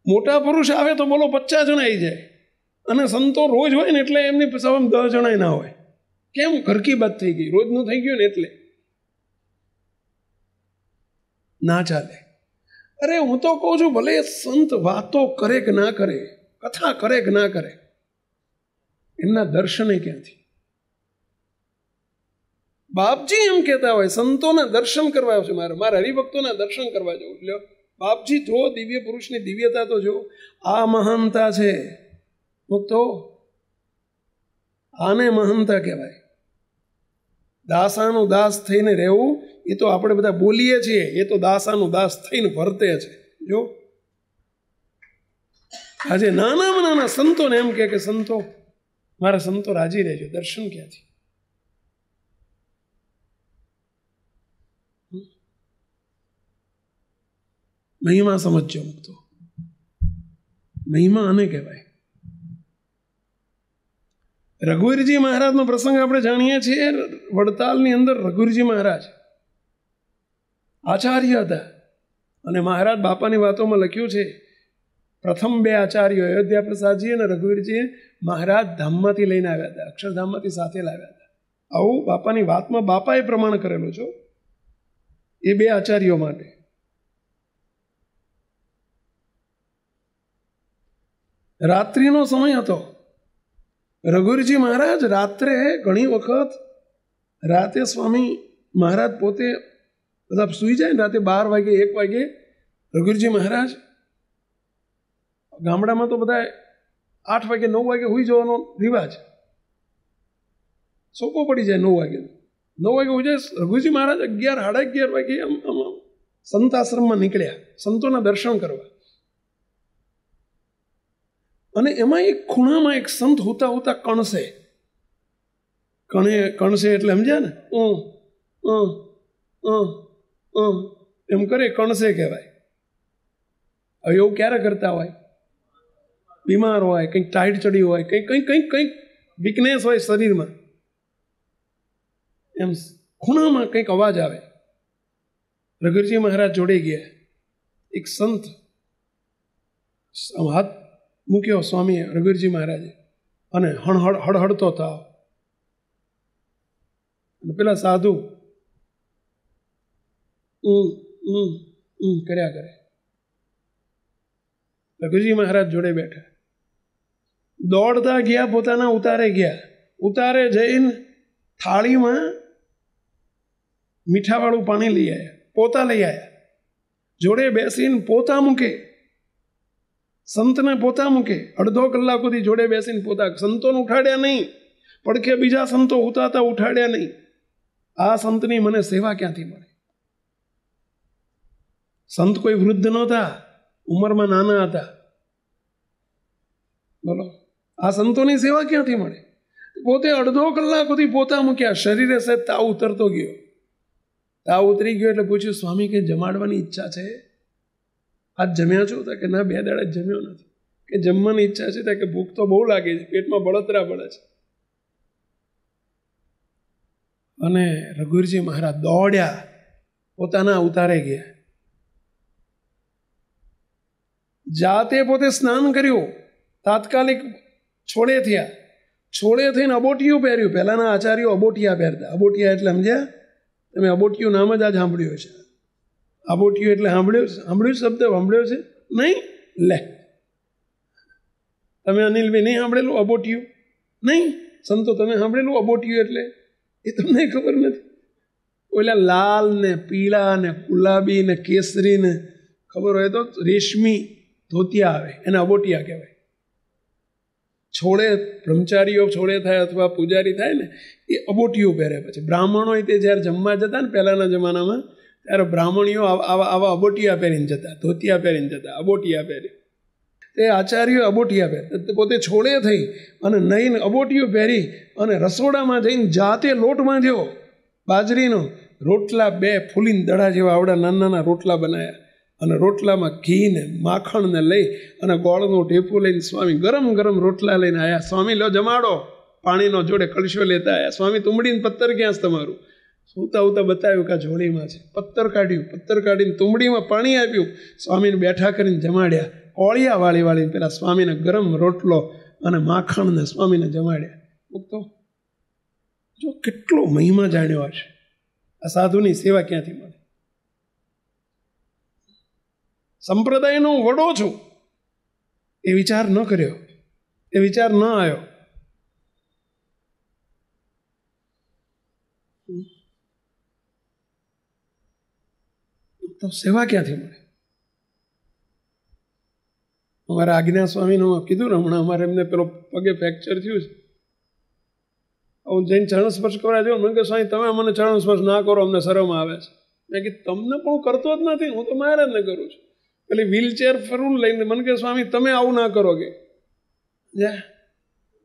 મોટા પુરુષ આવે તો બોલો 50 જણા આવી જાય, અને સંતો રોજ હોય ને એટલે એમની સભામાં 10 જણા ના હોય. કેમ? ઘરકી બાત થઈ ગઈ, રોજનું થઈ ગયું ને એટલે ના ચાલે. અરે હું તો કહું છું, ભલે સંત વાતો કરે કે ના કરે, કથા કરે કે ના કરે, એમના દર્શને ક્યાંથી? બાપજી એમ કહેતા હોય સંતોના દર્શન કરવા આવશે, મારા હરિભક્તોના દર્શન કરવા જવું. એટલે બાપજી જો દિવ્ય પુરુષની દિવ્યતા તો જો, આ મહાનતા છે મુક્તો, આને મહાનતા કહેવાય. દાસાનું દાસ થઈને રહેવું એ તો આપણે બધા બોલીએ છીએ, એ તો દાસાનું દાસ થઈને વર્તે છે. જો આજે નાનામાં નાના સંતોને એમ કે સંતો, મારા સંતો રાજી રહેજો, દર્શન ક્યાંથી? મહિમા સમજજો મુક્તો, મહિમા આને કહેવાય. રઘુવીરજી મહારાજનો પ્રસંગ આપણે જાણીએ છીએ. વડતાલની અંદર રઘુવીરજી મહારાજ આચાર્ય હતા, અને મહારાજ બાપાની વાતોમાં લખ્યું છે પ્રથમ 2 આચાર્યો અયોધ્યા પ્રસાદજી અને રઘુવીરજી મહારાજ ધામમાંથી લઈને આવ્યા હતા, અક્ષરધામમાંથી સાથે લાવ્યા હતા. આવું બાપાની વાતમાં બાપાએ પ્રમાણ કરેલું છે એ 2 આચાર્યો માટે. રાત્રિનો સમય હતો. રઘુવીરજી મહારાજ રાત્રે ઘણી વખત રાતે સ્વામી મહારાજ પોતે બધા સૂઈ જાય ને, રાતે 12 વાગે 1 વાગે રઘુવીરજી મહારાજ, ગામડામાં તો બધા 8 વાગે 9 વાગે હોઈ જવાનો રિવાજ, સોપો પડી જાય 9 વાગે હોઈ જાય. રઘુવીરજી મહારાજ 11 સાડા 11 વાગે આમ સંત આશ્રમમાં નીકળ્યા સંતોના દર્શન કરવા. અને એમાં એક ખૂણામાં એક સંત હોતા હોતા કણસે એટલે સમજ્યા ને, એમ કરે, કણસે કહેવાય. હવે એવું ક્યારે કરતા હોય? બીમાર હોય, કંઈક ટાઈટ ચડી હોય, કંઈક વીકનેસ હોય શરીરમાં, એમ ખૂણામાં કંઈક અવાજ આવે. રઘુવીરજી મહારાજ જોડે ગયા. એક સંત હાથ મૂક્યો સ્વામીએ, રઘુવીરજી મહારાજે, અને હળહળતો થાવ. અને પેલા સાધુ કર્યા કરે. રઘુવીરજી મહારાજ જોડે બેઠા, દોડતા ગયા, પોતાના ઉતારે ગયા. ઉતારે જઈને થાળીમાં મીઠાવાળું પાણી લઈ આવ્યા, પોતા લઈ આવ્યા. જોડે બેસીને પોતા મૂકે, સંતને પોતા મૂકે. અડધો કલાક સુધી જોડે બેસીને પોતા. સંતોને ઉઠાડ્યા નહીં, પડખે બીજા સંતો ઉતાતા ઉઠાડ્યા નહીં. આ સંતની મને સેવા ક્યાંથી મળે? સંત કોઈ વૃદ્ધ નહોતા, ઉંમરમાં નાના હતા. બોલો, આ સંતોની સેવા ક્યાંથી મળે? પોતે અડધો કલાક સુધી પોતા મૂક્યા. શરીરે સહેજ તાવ ઉતરતો ગયો. તાવ ઉતરી ગયો એટલે પૂછ્યું, સ્વામી કંઈ જમાડવાની ઈચ્છા છે? આજ જમ્યા છો? કે ના, 2 દાડા જમ્યો નથી. કે જમવાની ઈચ્છા છે? કે ભૂખ તો બહુ લાગે છે, પેટમાં બળતરા પડે છે. અને રઘુવીરજી મહારાજ દોડ્યા, પોતાના ઉતારે ગયા. જાતે પોતે સ્નાન કર્યું, તાત્કાલિક છોડે થયા. છોડે થઈને અબોટિયું પહેર્યું. પહેલાના આચાર્યો અબોટિયા પહેરતા. અબોટિયા એટલે સમજ્યા તમે? અબોટિયું નામ જ આજ સાંભળ્યું છે. અબોટિયું એટલે સાંભળ્યું શબ્દ સાંભળ્યો છે નહીં? લે, તમે અનિલભાઈ નહીં સાંભળેલું અબોટિયું? નહીં સંતો, તમે સાંભળેલું અબોટિયું એટલે? એ તમને ખબર નથી? ઓલા લાલ ને પીળા ને ગુલાબી ને કેસરી ને ખબર હોય તો રેશમી ધોતિયા આવે, એને અબોટિયા કહેવાય. છોડે બ્રહ્મચારીઓ છોડે થાય અથવા પૂજારી થાય ને, એ અબોટિયું પહેરે. પછી બ્રાહ્મણો તે જ્યારે જમવા જતા ને પહેલાના જમાનામાં, ત્યારે બ્રાહ્મણીઓ આવા અબોટિયા પહેરીને જતા, ધોતિયા પહેરીને જતા, અબોટિયા પહેરી. તે આચાર્યો અબોટિયા પહેરે. પોતે છોડે થઈ અને નહીં અબોટિયું પહેરી અને રસોડામાં જઈને જાતે લોટ બાંધ્યો બાજરીનો. રોટલા 2 ફૂલીને દડા જેવા આવડા નાના નાના રોટલા બનાવ્યા, અને રોટલામાં ઘી ને માખણ ને લઈ અને ગોળનું ઢેફું લઈને સ્વામી ગરમ ગરમ રોટલા લઈને આવ્યા. સ્વામી લો જમાડો. પાણીનો જોડે કળશો લેતા આવ્યા. સ્વામી તુંબડીને પત્તર ક્યાં છે તમારું? સૂતા ઉતા બતાવ્યું કે જોડીમાં છે. પત્તર કાઢ્યું, પત્તર કાઢીને તુંબડીમાં પાણી આપ્યું, સ્વામીને બેઠા કરીને જમાડ્યા. કોળિયા વાળી પેલા સ્વામીને ગરમ રોટલો અને માખણને સ્વામીને જમાડ્યા. મુક્તો જો કેટલો મહિમા જાણ્યો હશે. આ સાધુની સેવા ક્યાંથી મળે? સંપ્રદાયનો વડો છું એ વિચાર ન કર્યો, એ વિચાર ન આવ્યો. તો સેવા ક્યાંથી મળે? અમારા આજ્ઞા સ્વામીનું કીધું ને હમણાં, અમારે એમને પેલો પગે ફ્રેક્ચર થયું છે. હું જઈને ચરણ સ્પર્શ કરવા જાઉં, મને કે સ્વામી તમે મને ચરણ સ્પર્શ ના કરો, અમને શરમ આવે છે. મેં કીધું તમને પણ હું કરતો જ નથી, હું તો મહારાજને કરું છું. પેલી વ્હીલચેર ફરું લઈને મને કે સ્વામી તમે આવું ના કરો કે.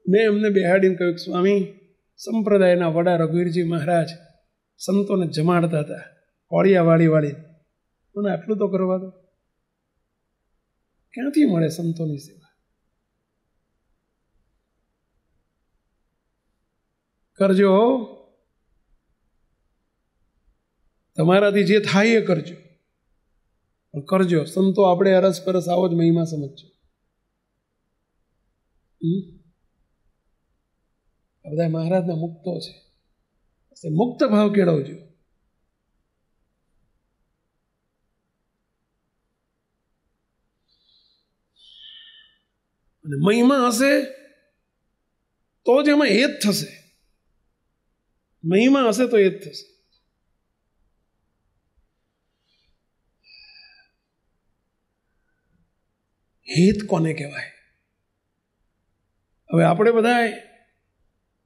મેં એમને બેહાડીને કહ્યું સ્વામી, સંપ્રદાયના વડા રઘુવીરજી મહારાજ સંતોને જમાડતા હતા, કોળિયા વાળી. મને આટલું તો કરવા દો. ક્યાંથી મળે સંતોની સેવા? કરજો, તમારાથી જે થાય એ કરજો, પણ કરજો. સંતો આપણે અરસ પરસ આવો જ મહિમા સમજજો. આ બધા મહારાજના મુક્તો છે, મુક્ત ભાવ કેળવજો. અને મહિમા હશે તો જ એમાં હેત થશે. મહિમા હશે તો હેત થશે. હેત કોને કહેવાય? હવે આપણે બધા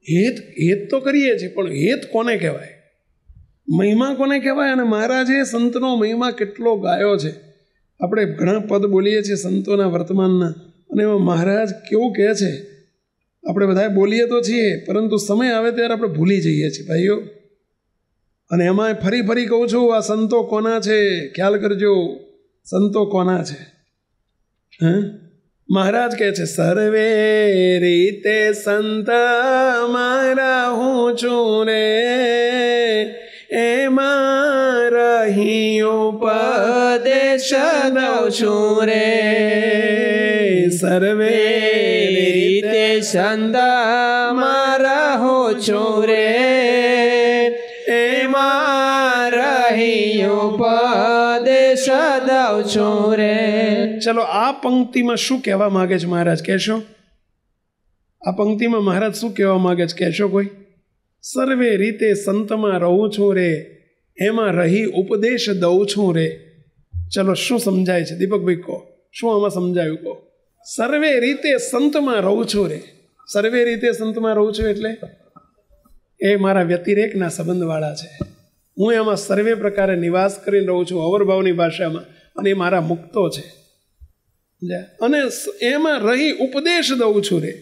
હેત તો કરીએ છીએ, પણ હેત કોને કહેવાય? મહિમા કોને કહેવાય? અને મહારાજે સંતનો મહિમા કેટલો ગાયો છે. આપણે ઘણા પદ બોલીએ છીએ સંતોના વર્તમાનના, અને એમાં મહારાજ કેવું કહે છે. આપણે બધા બોલીએ તો છીએ, પરંતુ સમય આવે ત્યારે આપણે ભૂલી જઈએ છીએ ભાઈઓ. અને એમાં ફરી કહું છું, આ સંતો કોના છે ખ્યાલ કરજો. સંતો કોના છે? મહારાજ કહે છે સર્વે રીતે સંત મારા હું છું રે, એમાં રહી ઉપદેશ દઉં છું રે. સર્વે રીતે સંત મારા હું છું રે, એમાં રહી ઉપદેશ દઉં છું રે. ચલો આ પંક્તિમાં શું કહેવા માંગે છે મહારાજ કહેશો? આ પંક્તિમાં મહારાજ શું કહેવા માંગે છે કહેશો કોઈ? સર્વે રીતે સંતમાં રહું છું રે, એમાં રહી ઉપદેશ દઉં છું રે. ચલો શું સમજાય છે દીપકભાઈ કહો, શું આમાં સમજાયું કહો? સર્વે રીતે સંતમાં રહું છું રે. સર્વે રીતે સંતમાં રહું છું એટલે એ મારા વ્યતિરેકના સંબંધવાળા છે. હું એમાં સર્વે પ્રકારે નિવાસ કરીને રહું છું અવરભાવની ભાષામાં, અને એ મારા મુક્તો છે. અને એમાં રહી ઉપદેશ દઉં છું રે.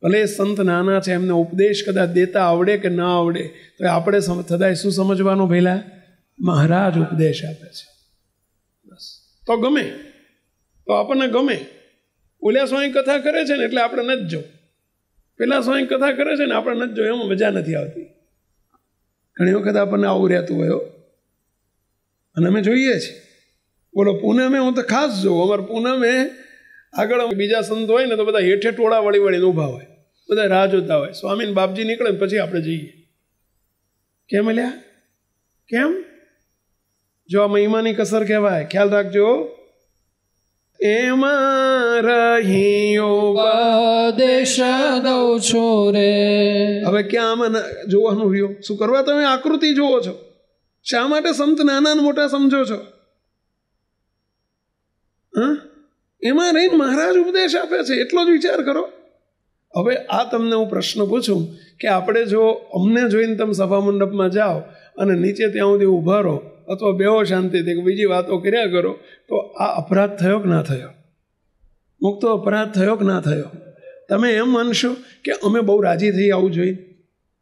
ભલે સંત નાના છે, એમને ઉપદેશ કદાચ દેતા આવડે કે ના આવડે, તો આપણે સદાય શું સમજવાનું? પહેલા મહારાજ ઉપદેશ આપે છે બસ, તો ગમે, તો આપણને ગમે. ઓલ્યા સ્વામી કથા કરે છે ને એટલે આપણે નથી જો, પેલા સ્વામી કથા કરે છે ને આપણે નથી જો, એમાં મજા નથી આવતી. ઘણી વખત આપણને આવું રહેતું હોય, અને અમે જોઈએ છીએ. બોલો પૂનમે હું તો ખાસ જોઉં, અમારે પૂનમે આગળ બીજા સંત હોય ને તો બધા હેઠે ટોળા વળીને ઊભા હોય, બધા રાહ જોતા હોય. સ્વામીને બાપજી નીકળે ને પછી આપણે જઈએ. કેમ લ્યા? કેમ? જો આ મહિમાની કસર કહેવાય, ખ્યાલ રાખજો. એમાં રહી ઉપદેશ દઉં છું રે. હવે ક્યાં આમાં જોવાનું રહ્યું? શું કરવા તમે આકૃતિ જુઓ છો? શા માટે સંત નાના ને મોટા સમજો છો? એમાં રહીને મહારાજ ઉપદેશ આપે છે, એટલો જ વિચાર કરો. હવે આ તમને હું પ્રશ્ન પૂછું કે આપણે જો અમને જોઈને તમે સભા મંડપમાં જાઓ અને નીચે ત્યાં સુધી ઊભા રહો અથવા બેહો શાંતિથી બીજી વાતો કર્યા કરો, તો આ અપરાધ થયો કે ના થયો? મુક્તો અપરાધ થયો કે ના થયો? તમે એમ માનશો કે અમે બહુ રાજી થઈ આવું જોઈને?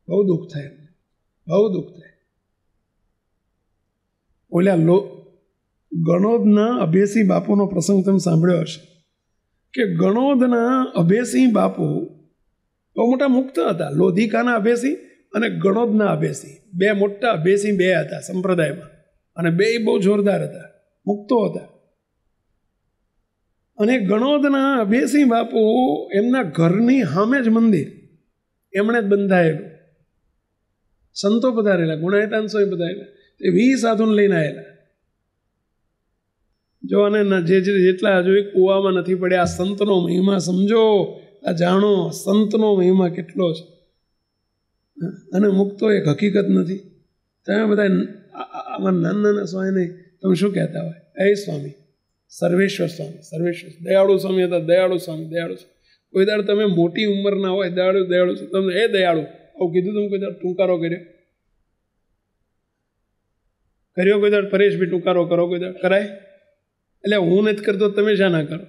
બહુ દુઃખ થાય, બહુ દુઃખ થાય. ઓલ્યા ગણોદના અભેસિંહ બાપુનો પ્રસંગ તમે સાંભળ્યો હશે કે ગણોદના અભેસિંહ બાપુ બહુ મોટા મુક્ત હતા. લોધિકાના અભેસિંહ અને ગણોદના અભેસિંહ, બે મોટા અભેસિંહ બે હતા સંપ્રદાયમાં, અને બે બહુ જોરદાર હતા, મુક્તો હતા. અને ગણોદના અભયસિંહ બાપુ એમના ઘરની સામે જ મંદિર એમણે જ બંધાયેલું. સંતો પધારેલા, ગુણાયતાન સ્વામી પધારેલા, તે 20 સાધુને લઈને આવેલા. જો અને જેટલા હજુ કૂવામાં નથી પડ્યા, આ સંતનો મહિમા સમજો, આ જાણો સંતનો મહિમા કેટલો છે. અને મુક્તો એક હકીકત નથી. તમે બધા આમાં નાના સ્વામી નહીં, તમે શું કહેતા હોય? એ સ્વામી સર્વેશ્વર સ્વામી, સર્વેશ્વર દયાળુ સ્વામી હતા, દયાળુ સ્વામી, દયાળુ સ્વામી. કોઈ દાડ તમે મોટી ઉંમરના હોય, દયાળુ દયાળુ તમને એ દયાળુ આવું કીધું, તમે કોઈ દાડ ટૂંકારો કર્યો કોઈ દાડ? પરેશ બી ટૂંકારો કરો કોઈ દાડ કરાય? એટલે હું નથી કરતો, તમે શા ના કરો?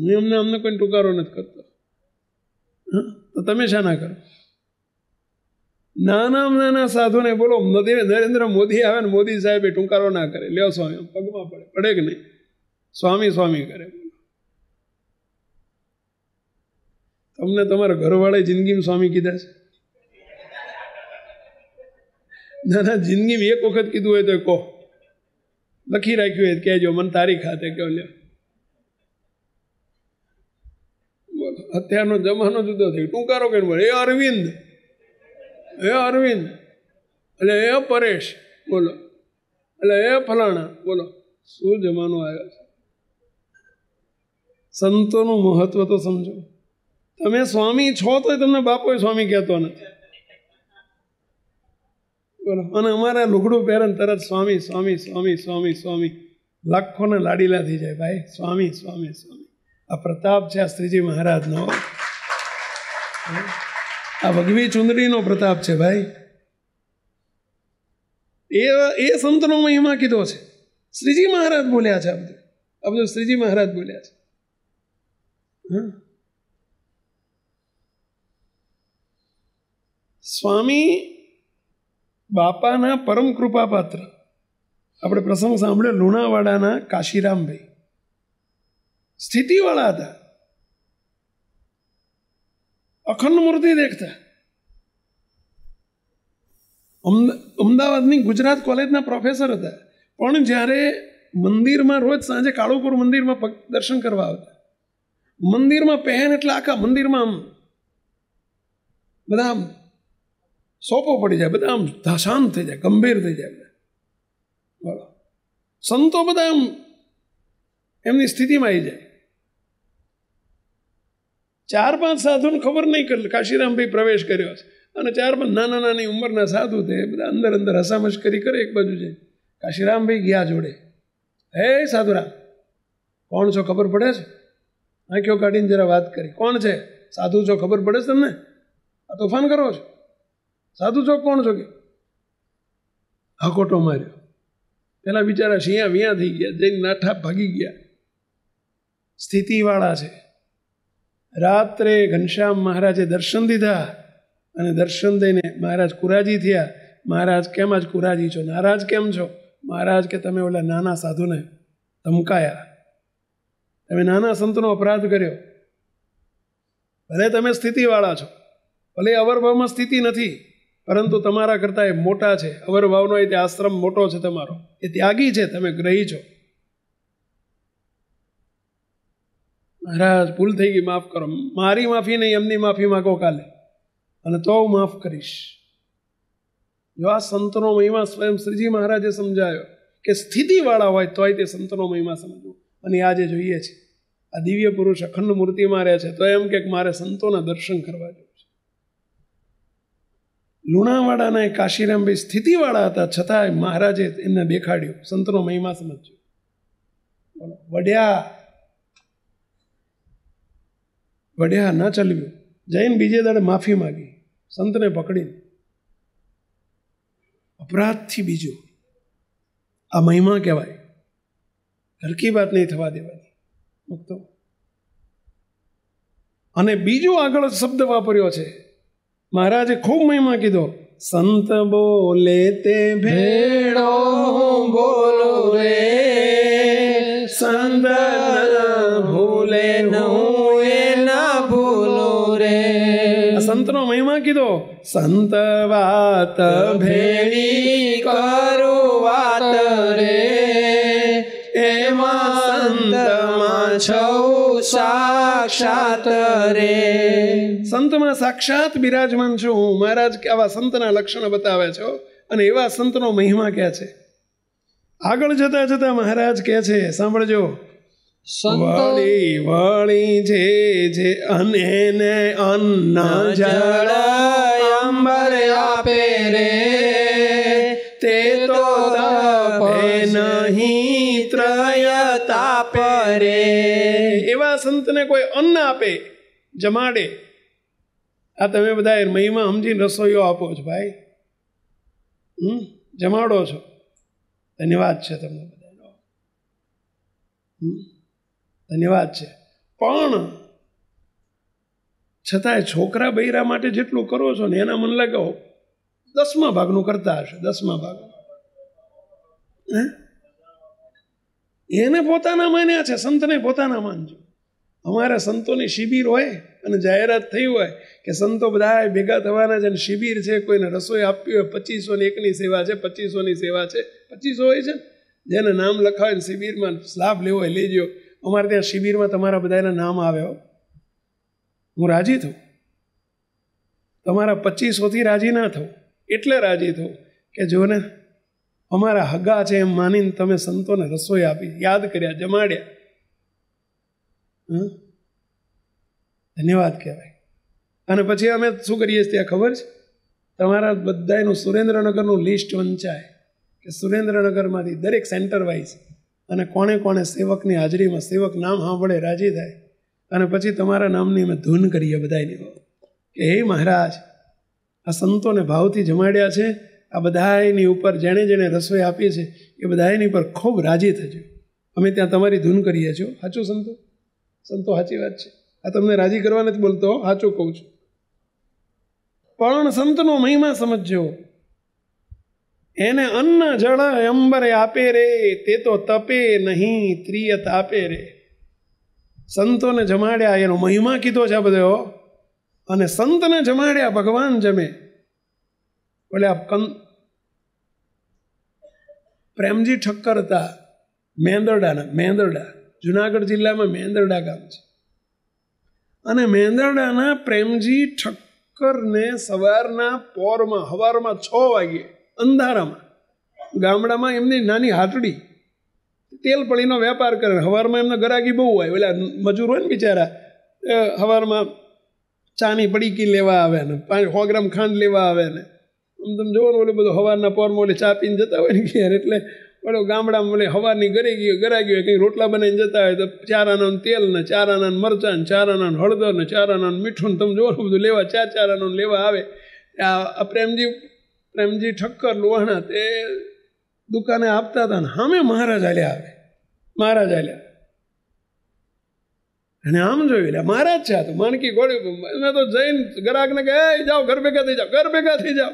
હું અમને કોઈ ટૂંકારો નથી કરતો, તો તમે શા ના કરો? નાના સાધુને બોલો, નરેન્દ્ર મોદી આવે ને મોદી સાહેબ એ ટૂંકારો ના કરે, લ્યો સ્વામી પગમાં પડે કે નહીં? સ્વામી સ્વામી કરે. તમને તમારા ઘરવાળાએ જિંદગીમાં સ્વામી કીધા છે? ના, જિંદગીમાં એક વખત કીધું હોય તો કહો, લખી રાખ્યું હોય કહેજો, મને તારીખ હાથે કહો. લ્યો બોલો, અત્યારનો જમાનો જુદો થઈ, ટૂંકારો કઈ બોલે એ અરવિંદ, એ અરવિંદ, એટલે એ પરેશ, બોલો, એટલે એ ફલાણા, બોલો શું જમાનો આવ્યો છે. સંતોનું મહત્વ તો સમજો. તમે સ્વામી છો તો તમને બાપોએ સ્વામી કહેતો નથી, બોલો. અને અમારા લુગડું પહેરે તરત સ્વામી સ્વામી સ્વામી સ્વામી સ્વામી, લાખોને લાડીલા થઈ જાય ભાઈ, સ્વામી સ્વામી સ્વામી. આ પ્રતાપ છે આ શ્રીજી મહારાજનો, આ વગવી ચુંદડીનો પ્રતાપ છે ભાઈ. એ સંતનો મહિમા કીધો છે. શ્રીજી મહારાજ બોલ્યા છે, આ બધું શ્રીજી મહારાજ બોલ્યા છે. સ્વામી બાપાના પરમ કૃપા પાત્ર, આપણે પ્રસંગ સાંભળ્યો લુણાવાડાના કાશીરામભાઈ સ્થિતિવાળા હતા, અખંડ મૂર્તિ દેખતા. અમદાવાદની ગુજરાત કોલેજના પ્રોફેસર હતા, પણ જ્યારે મંદિરમાં રોજ સાંજે કાળુપુર મંદિરમાં દર્શન કરવા આવતા, મંદિરમાં પહેન એટલે આખા મંદિરમાં આમ બધા આમ સોપો પડી જાય, બધા આમ શાંત થઈ જાય, ગંભીર થઈ જાય બધા. બોલો, સંતો બધા આમ એમની સ્થિતિમાં આવી જાય. 4-5 સાધુને ખબર નહીં કે કાશીરામભાઈ પ્રવેશ કર્યો છે, અને 4-5 નાની ઉંમરના સાધુ તે બધા અંદર હસામશ્કરી કરે એક બાજુ છે. કાશીરામભાઈ ગયા જોડે, હે સાધુરામ કોણ છો ખબર પડે છે? આંખો કાઢીને જરા વાત કરી, કોણ છે? સાધુ છો ખબર પડે છે તમને? આ તોફાન કરો છો? સાધુ છો કોણ છો? કે હાકોટો માર્યો. પેલા બિચારા શિયા વિયા થઈ ગયા, જઈને નાઠા ભાગી ગયા. સ્થિતિવાળા છે. રાત્રે ઘનશ્યામ મહારાજે દર્શન દીધા, અને દર્શન દઈને મહારાજ કુરાજી થયા. મહારાજ કેમ આજ કુરાજી છો, નારાજ કેમ છો? મહારાજ કે તમે ઓલા નાના સાધુને ધમકાયા, તમે નાના સંતનો અપરાધ કર્યો. ભલે તમે સ્થિતિવાળા છો, ભલે અવરભાવમાં સ્થિતિ નથી, પરંતુ તમારા કરતાં એ મોટા છે. અવરભાવનો એ આશ્રમ મોટો છે તમારો, એ ત્યાગી છે, તમે ગ્રહી છો. મહારાજ ભૂલ થઈ ગઈ, માફ કરો. મારી માફી નહીં, એમની માફી માગો કાલે, અને તો હું માફ કરીશ. જો આ સંતનો મહિમા સ્વયં શ્રીજી મહારાજે સમજાયો કે સ્થિતિવાળા હોય તોય તે સંતનો મહિમા સમજવો. અને આજે જોઈએ છે આ દિવ્ય પુરુષ અખંડ મૂર્તિમાં રહે છે, તો એમ કે મારે સંતોના દર્શન કરવા જવું છે. લુણાવાડાના કાશીરામભાઈ સ્થિતિવાળા હતા, છતાંય મહારાજે એમને દેખાડ્યું સંતનો મહિમા સમજ્યો. વઢ્યા ના ચલવ્યું, જઈને બીજે દાડે માફી માગી, સંતને પકડીને. અપરાધથી બીજું આ મહિમા કહેવાય, હલકી વાત નહીં થવા દેવાની મુક્તો. અને બીજો આગળ શબ્દ વાપર્યો છે મહારાજે, ખૂબ મહિમા કીધો. સંત બોલે તે ભેળો બોલો રે, સંત ભૂલે સંતનો મહિમા કીધો. સંત વાત ભેળી કરો વાત રે, એમાં સંત છઉ સાક્ષાત રે. સંતમાં સાક્ષાત બિરાજમાન છું હું. મહારાજ આવા સંતના લક્ષણ બતાવે છે અને એવા સંતનો મહિમા કહે છે. આગળ જતા જતા મહારાજ કહે છે, સાંભળજો. વળી વળી જે અને અન્ન જળ અંબર આપે રે, તે તો તપે નહીં ત્રય તાપે રે. એવા સંતને કોઈ અન્ન આપે, જમાડે. આ તમે બધા મહિમા સમજીને રસોઈઓ આપો છો ભાઈ, જમાડો છો, ધન્યવાદ છે તમને બધાનો, ધન્યવાદ છે. પણ છતાંય છોકરા બૈરા માટે જેટલું કરો છો ને એના મન લાગે 10મા ભાગનું કરતા હશે, 10મા ભાગ. એને પોતાના માન્યા છે, સંતને પોતાના માનજો. અમારા સંતોની શિબિર હોય અને જાહેરાત થઈ હોય કે સંતો બધા ભેગા થવાના છે, શિબિર છે, કોઈને રસોઈ આપવી હોય, 2501ની સેવા છે, 2500ની સેવા છે, 2500 હોય છે, જેને નામ લખાવે શિબિરમાં લાભ લેવો હોય લેજો. અમારે ત્યાં શિબિરમાં તમારા બધાના નામ આવે, હું રાજી થઉં. તમારા 2500થી રાજી ના થવું, એટલે રાજી થવું કે જો ને અમારા હગા છે એમ માનીને તમે સંતોને રસોઈ આપી, યાદ કર્યા, જમાડ્યા. ધન્યવાદ કહેવાય. અને પછી અમે શું કરીએ ત્યાં ખબર છે? તમારા બધાનું સુરેન્દ્રનગરનું લિસ્ટ વંચાય કે સુરેન્દ્રનગરમાંથી દરેક સેન્ટર વાઇઝ અને કોણે કોણે સેવકની હાજરીમાં સેવક નામ સાંભળે રાજી થાય. અને પછી તમારા નામની અમે ધૂન કરીએ બધાની કે હે મહારાજ, આ સંતોને ભાવથી જમાડ્યા છે, આ બધાની ઉપર જેણે જેણે રસોઈ આપી છે એ બધાની પર ખૂબ રાજી થજો. અમે ત્યાં તમારી ધૂન કરીએ છીએ. સાચું સંતો? સંતો સાચી વાત છે. આ તમને રાજી કરવા નથી બોલતો, સાચું કહું છું. પણ સંતનો મહિમા સમજજો. એને અન્ન જળ અંબરે આપે રે, તે તો તપે નહીં ત્રિય તાપે રે. સંતોને જમાડ્યા એનો મહિમા કીધો છે આ બધો. અને સંતને જમાડ્યા ભગવાન જમે. બોલે આ પ્રેમજી ઠક્કર હતા મેંદરડા, જુનાગઢ જિલ્લામાં મેંદરડા ગામ છે. અને મેંદરડાના પ્રેમજી ઠક્કરને સવારના પોરમાં સવારમાં 6 વાગે અંધારામાં ગામડામાં એમની નાની હાટડી તેલ પડીનો વેપાર કરે. સવારમાં એમના ગરાગી બહુ હોય, પેલા મજૂર હોય ને બિચારા, સવારમાં ચાની પડીકી લેવા આવે ને 100 ગ્રામ ખાંડ લેવા આવે ને તમે જોવો ને ઓલું બધું સવારના પોરમાં ઓલી ચા પીને જતા હોય ને ઘેર. એટલે ઓલો ગામડામાં ઓલી સવારની ગરાગી હોય, કંઈ રોટલા બનાવીને જતા હોય તો 4 આનાનું તેલ ને 4 આનાનું મરચાં ને 4 આનાનું હળદર ને 4 આનાનું મીઠું ને તમે જોવો ને બધું લેવા 4 આનાનું લેવા આવે. આ પ્રેમજી ઠક્કર લોહાણા તે દુકાને આપતા હતા ને સામે મહારાજ હાલ્યા આવે. મહારાજ હાલ્યા અને આમ જોયું લે મહારાજ છે. આ તો માનકી ગોળી મેં તો જઈને ગ્રાહકને કહે જાઓ ઘર ભેગા થઈ જાઓ, ઘર ભેગા થઈ જાઓ.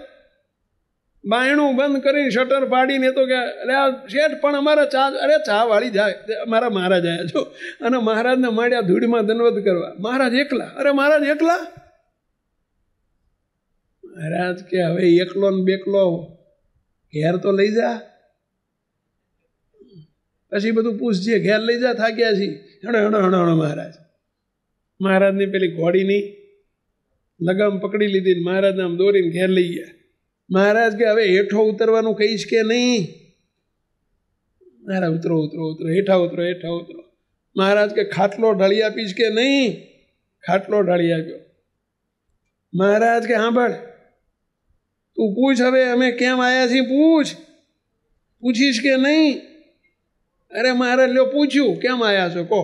બાયણું બંધ કરીને શટર પાડીને તો કે અરે આ શેઠ પણ અમારા ચા, અરે ચા વાળી જાય. અમારા મહારાજ આવ્યા છો અને મહારાજને માંડ્યા ધૂળમાં દંડવત કરવા. મહારાજ એકલા, અરે મહારાજ એકલા. મહારાજ કે હવે એકલો ને બેકલો ઘેર તો લઈ જા, પછી બધું પૂછજે, ઘેર લઈ જા, થાક્યા છીએ. હણો મહારાજની પેલી ઘોડીની લગામ પકડી લીધી ને મહારાજને આમ દોરીને ઘેર લઈ ગયા. મહારાજ કે હવે હેઠો ઉતરવાનું કહીશ કે નહીં? મહારાજ ઉતરો હેઠા ઉતરો. મહારાજ કે ખાટલો ઢાળી આપીશ કે નહીં? ખાટલો ઢાળી આપ્યો. મહારાજ કે સાંભળ, તું પૂછ હવે અમે કેમ આવ્યા છીએ, પૂછીશ કે નહીં? અરે મહારાજ લ્યો પૂછ્યું, કેમ આવ્યા છો કહો.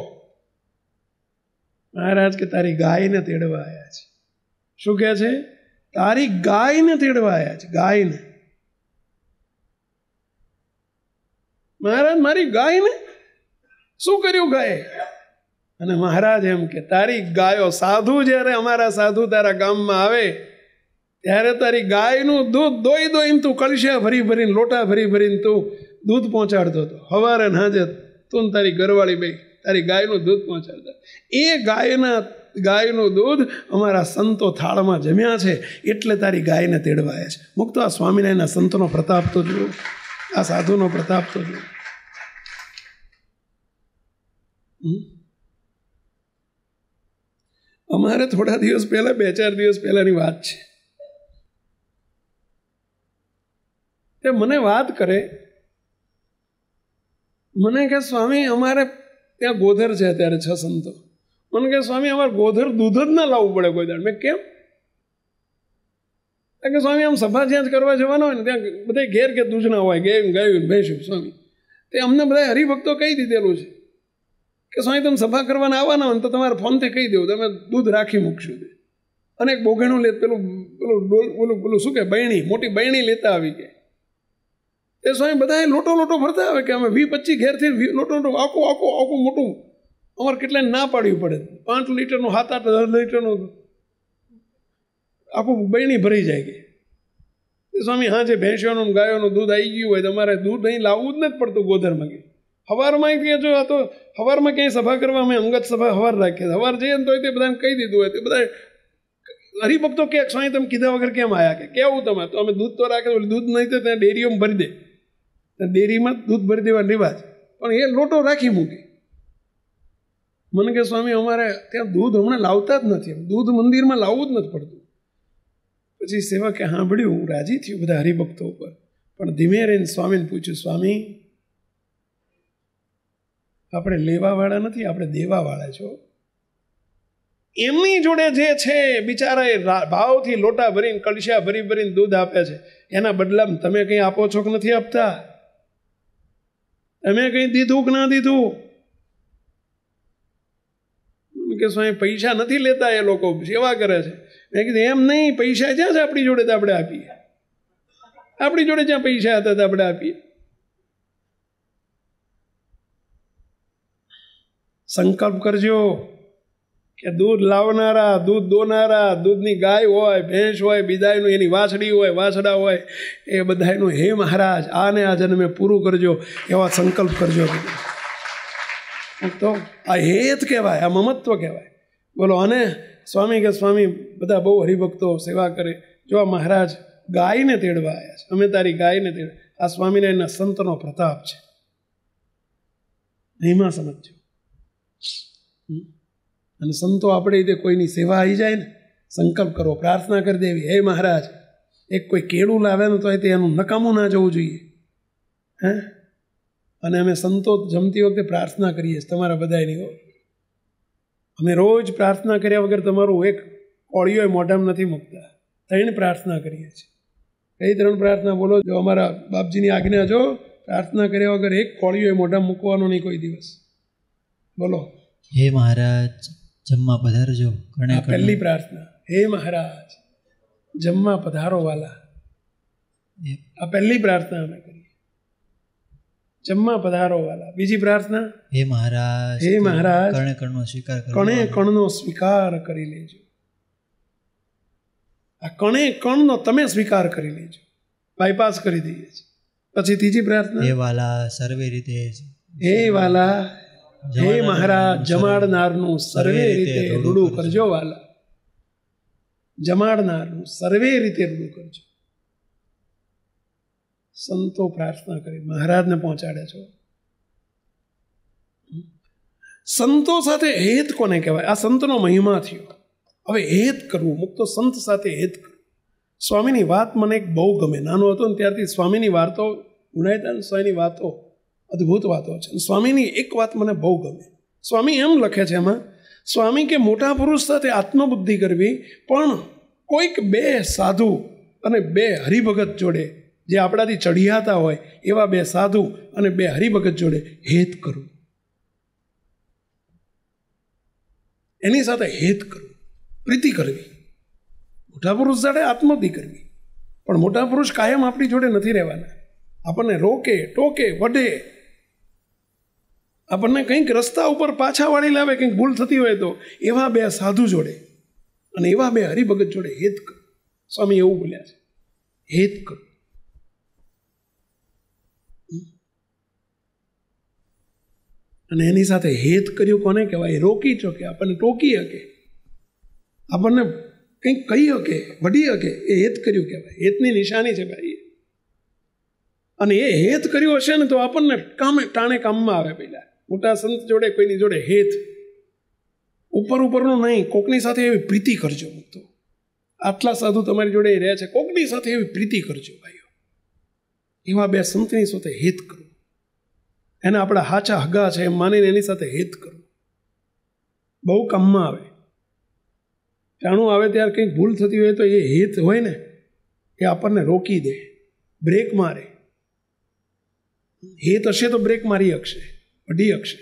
મહારાજ કે તારી ગાયને તેડવા આવ્યા છે. શું કહે છે? તારી ગાયને તેડવા આવ્યા છે, ગાયને. મહારાજ મારી ગાયને શું કર્યું ગાયે? અને મહારાજ એમ કે તારી ગાયો, સાધુ જ્યારે અમારા સાધુ તારા ગામમાં આવે ત્યારે તારી ગાયનું દૂધ દોઈને તું કળશા ભરીને લોટા ભરીને તું દૂધ પહોંચાડતો હતો. સવારે હાજે તું તારી ઘરવાળી બે તારી ગાયનું દૂધ પહોંચાડતા. એ ગાયનું દૂધ અમારા સંતો થાળમાં જમ્યા છે એટલે તારી ગાયને તેડવાયા છે. મુક્ત આ સ્વામિનારાયણના સંતોનો પ્રતાપ તો જુઓ, આ સાધુનો પ્રતાપ તો જુઓ. અમારે થોડા દિવસ પહેલા 2-4 દિવસ પહેલાની વાત છે. તે મને વાત કરે, મને કે સ્વામી અમારે ત્યાં ગોધર છે અત્યારે 6 સંતો. મને કે સ્વામી અમારે ગોધર દૂધ જ ના લાવવું પડે કોઈ દાડ. મેં કેમ? કે સ્વામી આમ સભા જ્યાં જ કરવા જવાનો હોય ને ત્યાં બધા ઘેર કે દૂધ ના હોય, ગાયું ભેંસ્યું. સ્વામી તે અમને બધા હરિભક્તો કહી દીધેલું છે કે સ્વામી તમે સભા કરવાના આવવાના હોય ને તો તમારે ફોનથી કહી દેવું, તમે દૂધ રાખી મૂકશું. અને એક બોઘેણું લે, પેલું શું કે બહેણી, મોટી બહેણી લેતા આવી ગયા. તે સ્વામી બધા લોટો ભરતા આવે કે અમે 20-25 ઘેરથી લોટો આખું મોટું અમારે કેટલાય ના પાડવી પડે. 5 લીટરનું 7-8 લીટરનું આખું બહેણી ભરી જાય કે સ્વામી હા જે ભેંસોનું ગાયોનું દૂધ આવી ગયું હોય તમારે દૂધ અહીં લાવવું જ નથી પડતું ગોધરમાં. કે સવારમાં ક્યાં જો આ તો સવારમાં ક્યાંય સભા કરવા અમે અંગત સભા સવાર રાખીએ, સવાર જઈએ ને તો તે બધાને કહી દીધું હોય. તે બધા હરિભક્તો કે સ્વામી તમે કીધા વગર કેમ આવ્યા? કે કેવું તમે તો અમે દૂધ તો રાખે, દૂધ નહીં તો ત્યાં ડેરીઓમાં ભરી દે, ડેરીમાં દૂધ ભરી દેવાનો રિવાજ, પણ એ લોટો રાખી મૂકે. મને કે સ્વામી અમારે ત્યાં દૂધ હમણાં લાવતા જ નથી, દૂધ મંદિરમાં લાવવું જ નથી પડતું. પછી સેવકે સાંભળ્યું, હું રાજી થયું બધા હરિભક્તો ઉપર, પણ ધીમે રહીને સ્વામીને પૂછ્યું, સ્વામી આપણે લેવાવાળા નથી, આપણે દેવાવાળા છો. એમની જોડે જે છે બિચારા ભાવથી લોટા ભરીને કળશા ભરીને દૂધ આપે છે, એના બદલામાં તમે કંઈ આપો છો કે નથી આપતા? તમે કંઈ દીધું કે ના દીધું? કે સ્વામી પૈસા નથી લેતા, એ લોકો સેવા કરે છે. મેં કીધું એમ નહીં, પૈસા જ્યાં છે આપણી જોડે તો આપણે આપીએ, આપણી જોડે જ્યાં પૈસા હતા તો આપણે આપીએ. સંકલ્પ કરજો કે દૂધ લાવનારા, દૂધ દોનારા, દૂધની ગાય હોય, ભેંસ હોય, બિદાયનું એની વાછડી હોય, વાછડા હોય, એ બધાનું હે મહારાજ આને આ જન્મે પૂરું કરજો, એવા સંકલ્પ કરજો. તો આ હેત કહેવાય, આ મમત્વ કહેવાય. બોલો. અને સ્વામી કે સ્વામી બધા બહુ હરિભક્તો સેવા કરે. જો આ મહારાજ ગાયને તેડવા આવ્યા છે, અમે તારી ગાયને તેડવા. આ સ્વામિનારાયણના સંતનો પ્રતાપ છે, એમાં સમજો. અને સંતો આપણે રીતે કોઈની સેવા આવી જાય ને, સંકલ્પ કરો, પ્રાર્થના કરી દેવી, હે મહારાજ એક કોઈ કેળું લાવે ને તો એનું નકામું ના જવું જોઈએ. હે અને અમે સંતો જમતી વખતે પ્રાર્થના કરીએ છીએ તમારા બધાની. અમે રોજ પ્રાર્થના કર્યા વગર તમારું એક કોળીઓ મોઢામાં નથી મૂકતા. 3 પ્રાર્થના કરીએ છીએ. કઈ 3 પ્રાર્થના બોલો? જો અમારા બાપજીની આજ્ઞા, જો પ્રાર્થના કર્યા વગર એક કોળીઓ મોઢામાં મૂકવાનો નહીં કોઈ દિવસ. બોલો. હે મહારાજ જમવા પધારજો. પહેલી પ્રાર્થના, હે મહારાજ જમવા પધારો વાલા. આ પહેલી પ્રાર્થના અમે કરીએ, જમવા પધારો વાલા. બીજી પ્રાર્થના, હે મહારાજ કણે કણનો સ્વીકાર કરી લેજો. આ કણે કણનો તમે સ્વીકાર કરી લેજો, બાયપાસ કરી દઈએ છીએ. પછી ત્રીજી પ્રાર્થના, હે વાલા સર્વે રીતે, હે વાલા હે મહારાજ જમાડનારનું સર્વે રીતે રૂડું કરજો વાલા. જમાડનારનું સર્વે રીતે રૂડું કરજો. સંતો પ્રાર્થના કરી મહારાજને પહોંચાડે છો. સંતો સાથે હેત કોને કહેવાય? આ સંતનો મહિમા થયો. હવે હેત કરવું, મુક્તો સંત સાથે હેત કરવું. સ્વામીની વાત મને એક બહુ ગમે. નાનો હતો ને ત્યારથી સ્વામીની વાતો, ગુણાયતાન સ્વામીની વાતો અદ્ભુત વાતો છે. સ્વામીની એક વાત મને બહુ ગમે. સ્વામી એમ લખે છે એમાં, સ્વામી કે મોટા પુરુષ સાથે આત્મબુદ્ધિ કરવી, પણ કોઈક 2 સાધુ અને 2 હરિભગત જોડે, જે આપણાથી ચઢિયાતા હોય એવા 2 સાધુ અને 2 હરિભગત જોડે હેત કરવું. એની સાથે હેત કરવું, પ્રીતિ કરવી. મોટા પુરુષ સાથે આત્મબુદ્ધિ કરવી, પણ મોટા પુરુષ કાયમ આપણી જોડે નથી રહેવાના. આપણને રોકે, ટોકે, વઢે, આપણને કંઈક રસ્તા ઉપર પાછા વાળી લાવે, કંઈક ભૂલ થતી હોય તો એવા 2 સાધુ જોડે અને એવા 2 હરિભગત જોડે હેત કરો. સ્વામી એવું બોલ્યા છે, હેત કરો. અને એની સાથે હેત કર્યું કોને કહેવાય? રોકી શકે, આપણને ટોકી શકે, આપણને કંઈક કહી શકે, વઢી શકે, એ હેત કર્યું કહેવાય. હેતની નિશાની છે ભાઈ. અને એ હેત કર્યું હશે ને તો આપણને ટાણે કામમાં આવે. પહેલાં મોટા સંત જોડે, કોઈની જોડે હેત, ઉપરનું નહીં, કોકની સાથે એવી પ્રીતિ કરજો. તો આટલા સાધુ તમારી જોડે રહે છે, કોકની સાથે એવી પ્રીતિ કરજો ભાઈઓ. એવા બે સંતની સાથે હિત કરવું, એને આપણા હાચા હગા છે એમ માનીને એની સાથે હિત કરવું બહુ કામમાં આવે. જાણું આવે ત્યારે કંઈક ભૂલ થતી હોય તો એ હિત હોય ને એ આપણને રોકી દે, બ્રેક મારે. હિત હશે તો બ્રેક મારી શકશે, અડી શકશે.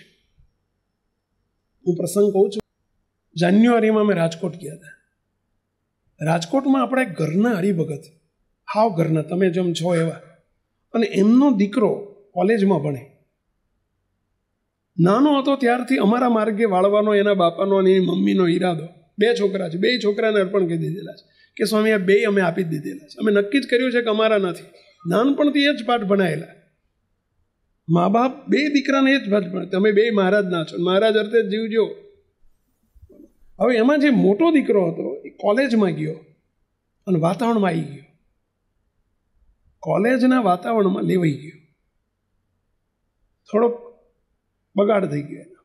હું પ્રસંગ કહું છું, જાન્યુઆરીમાં અમે રાજકોટ ગયા હતા. રાજકોટમાં આપણા એક ઘરના હરિભગત, હાવ ઘરના, તમે જેમ છો એવા, અને એમનો દીકરો કોલેજમાં ભણે. નાનો હતો ત્યારથી અમારા માર્ગે વાળવાનો એના બાપાનો અને એની મમ્મીનો ઈરાદો. 2 છોકરા છે, 2 છોકરાને અર્પણ કરી દીધેલા છે કે સ્વામી આ 2 અમે આપી જ દીધેલા છે. અમે નક્કી જ કર્યું છે કે અમારા નથી. નાનપણથી એ જ પાઠ ભણાયેલા. મા બાપ 2 દીકરાને એ જ પાઠ ભણે, તમે 2 મહારાજના છો, મહારાજ અર્થે જીવજો. હવે એમાં જે મોટો દીકરો હતો એ કોલેજમાં ગયો અને વાતાવરણમાં આવી ગયો, કોલેજના વાતાવરણમાં લેવાઈ ગયો, થોડોક બગાડ થઈ ગયો એનો.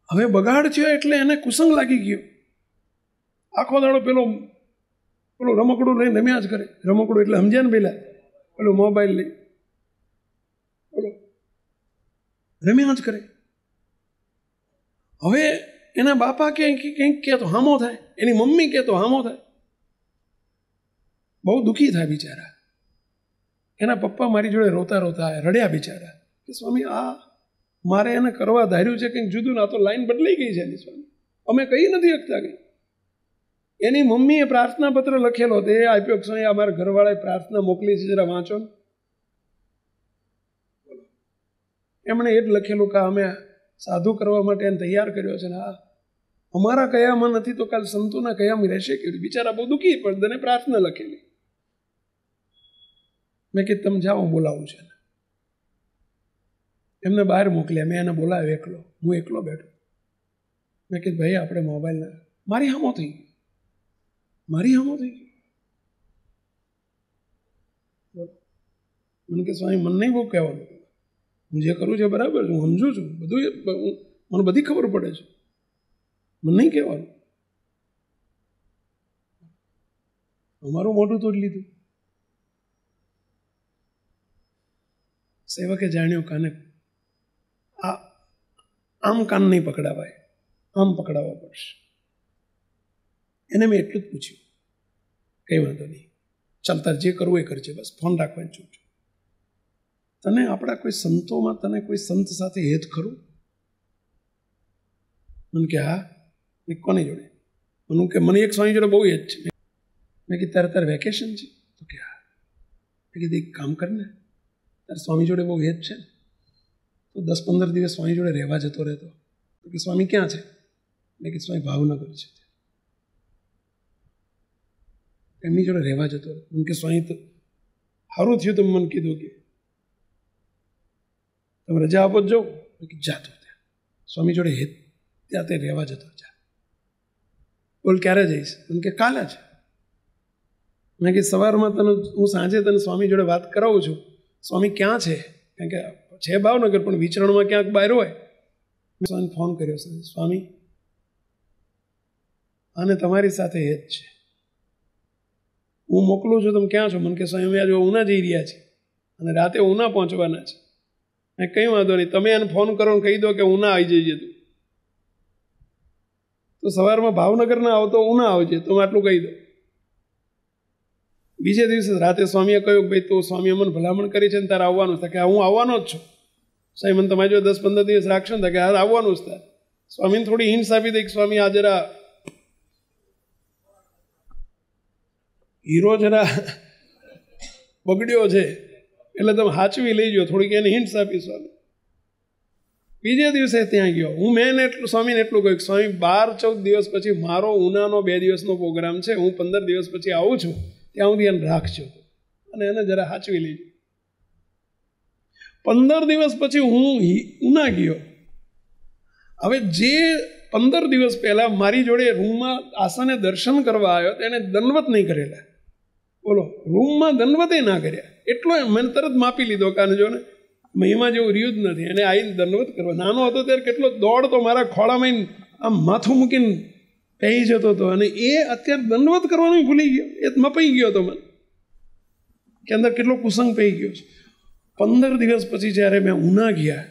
હવે બગાડ થયો એટલે એને કુસંગ લાગી ગયો. આખો દાડો પેલું રમકડું લઈને રમ્યા જ કરે. રમકડું એટલે સમજ્યા ને પેલા, પેલું મોબાઈલ લઈ રમ્યા જ કરે. હવે એના બાપા કંઈક કહે તો હામો થાય, એની મમ્મી કહે તો હામો થાય. બહુ દુઃખી થાય બિચારા. એના પપ્પા મારી જોડે રોતા રોતા રડ્યા બિચારા કે સ્વામી આ મારે એને કરવા ધાર્યું છે કંઈક જુદું, ના તો લાઈન બદલાઈ ગઈ છે એની સ્વામી, અમે કહી નથી શકતા કંઈ. એની મમ્મીએ પ્રાર્થના પત્ર લખેલો હતો, એ આપ્યો કે સ્વામી અમારા ઘરવાળાએ પ્રાર્થના મોકલી છે, જરા વાંચો ને. એમણે એ જ લખેલું કે અમે સાધુ કરવા માટે એને તૈયાર કર્યો છે ને આ અમારા કયામાં નથી તો કાલ સંતોના કયામાં રહેશે કેવી. બિચારા બહુ દુઃખી પણ એને પ્રાર્થના લખેલી. મેં કીધું તમે જાઓ, બોલાવું છે. એમને બહાર મોકલ્યા, મેં એને બોલાવ્યો એકલો, હું એકલો બેઠો. મેં કીધું ભાઈ આપણે મોબાઈલ ના, મારી હામો થઈ ગઈ, મારી હામો થઈ ગઈ. મને કે સ્વામી મને નહીં બહુ કહેવાનું, હું જે કરું છું બરાબર છે, હું સમજુ છું બધું, મને બધી ખબર પડે છે, મને નહીં કહેવાનું. અમારું મોઢું તોડી લીધું. સેવકે જાણ્યો કાને આમ કાન નહીં પકડાવાય, આમ પકડાવવા પડશે. એને મેં એટલું જ પૂછ્યું, કંઈ વાંધો નહીં, ચાલતા જે કરવું એ કરજે, બસ ફોન રાખવાની ચૂક છું. તને આપણા કોઈ સંતોમાં તને કોઈ સંત સાથે હેત ખરું? મને કે હા. કોની જોડે? મને કે મને એક સ્વામી જોડે બહુ હેત છે. મેં કીધું તારે વેકેશન છે? તો કે હા. મેં કીધું એક કામ કરને, તારે સ્વામી જોડે બહુ હેત છે તો 10-15 દિવસ સ્વામી જોડે રહેવા જતો રહેતો. તો કે સ્વામી ક્યાં છે? મેં કીધું સ્વામી ભાવનગર છે. એમની જોડે રહેવા જતો રહેતો. મને કે સ્વામી તો સારું થયું તમે મને કીધું કે તમે રજા આપો જ જાઓ. મેં કીધું જાતો ત્યાં સ્વામી જોડે હેત ત્યાં તે રહેવા જતો જા. બોલ ક્યારે જઈશ? મને કે કાલે જ. મેં કીધું સવારમાં તને હું સાંજે તને સ્વામી જોડે વાત કરાવું છું. સ્વામી ક્યાં છે? કારણ કે છે ભાવનગર પણ વિચરણમાં ક્યાંક બહાર હોય. મેં સ્વામીને ફોન કર્યો, સ્વામી આને તમારી સાથે હેત છે, હું મોકલું છું, તમે ક્યાં છો? મને કે સ્વામી અમે આજે ઉના જઈ રહ્યા છીએ અને રાતે ઉના પહોંચવાના છે. મેં કંઈ વાંધો નહીં, તમે એને ફોન કરો ને કહી દો કે ઉના આવી જઈએ તું. તો સવારમાં ભાવનગર ના આવતો ઉના આવજે, તમે આટલું કહી દો. બીજે દિવસે રાતે સ્વામીએ કહ્યું ભાઈ તું સ્વામી અમને ભલામણ કરી છે ને તારે આવવાનું છે. કે હું આવવાનો જ છું સાહેબ, મને તમારી જો 10-15 દિવસ રાખશો ને કે હા આવવાનું જ થાય. સ્વામીને થોડી હિંસ આપી દઈ કે સ્વામી આ જરા હીરો જરા બગડ્યો છે એટલે તમે હાચવી લઈજો, થોડીક એને હિંસ આપી સ્વામી. બીજે દિવસે ત્યાં ગયો હું. મેં એટલું સ્વામીને એટલું કહ્યું કે સ્વામી 12-14 દિવસ પછી મારો ઉનાનો 2 દિવસનો પ્રોગ્રામ છે, હું 15 દિવસ પછી આવું છું, ત્યાં સુધી એને રાખજો અને એને જરા હાચવી લેજો. 15 દિવસ પછી હું ઉના ગયો. હવે જે 15 દિવસ પહેલા મારી જોડે રૂમમાં આસાને દર્શન કરવા આવ્યો તેને દંડવત નહીં કરેલા. બોલો, રૂમમાં દંડવતે ના કર્યા. એટલો મને તરત માપી લીધો કાને જો ને મહિમા જેવું રહ્યું જ નથી. એને આવીને દંડવત કરવા. નાનો હતો ત્યારે કેટલો દોડતો, મારા ખોળામાં આમ માથું મૂકીને કહી જતો હતો. અને એ અત્યારે દંડવત કરવાનું ભૂલી ગયો. એ મપાઈ ગયો હતો મને કે અંદર કેટલો કુસંગ પઈ ગયો છે. 15 દિવસ પછી જ્યારે મેં ઉના ગયા,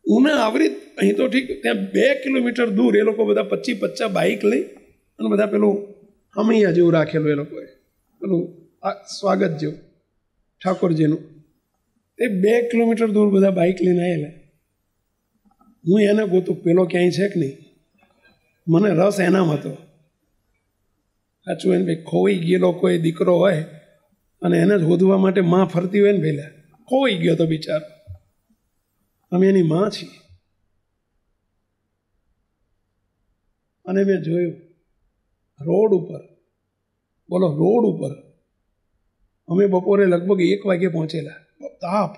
ઉના આવરી અહીં તો ઠીક, ત્યાં 2 કિલોમીટર દૂર એ લોકો બધા 25 બાઇક લઈ અને બધા પેલું હમૈયા જેવું રાખેલું એ લોકોએ, પેલું સ્વાગત જેવું ઠાકોરજીનું. એ 2 કિલોમીટર દૂર બધા બાઇક લઈને આવેલા. હું એને ગોતું પેલો ક્યાંય છે કે નહીં. મને રસ એનામ હતો. સાચું એને ભાઈ, ખોઈ ગયેલો કોઈ દીકરો હોય અને એને જ શોધવા માટે માં ફરતી હોય ને, પહેલાં ખોઈ ગયો તો બિચારો. અમે એની માં છીએ. અને મેં જોયું રોડ ઉપર, બોલો રોડ ઉપર, અમે બપોરે લગભગ 1 વાગે પહોંચેલા, તાપ,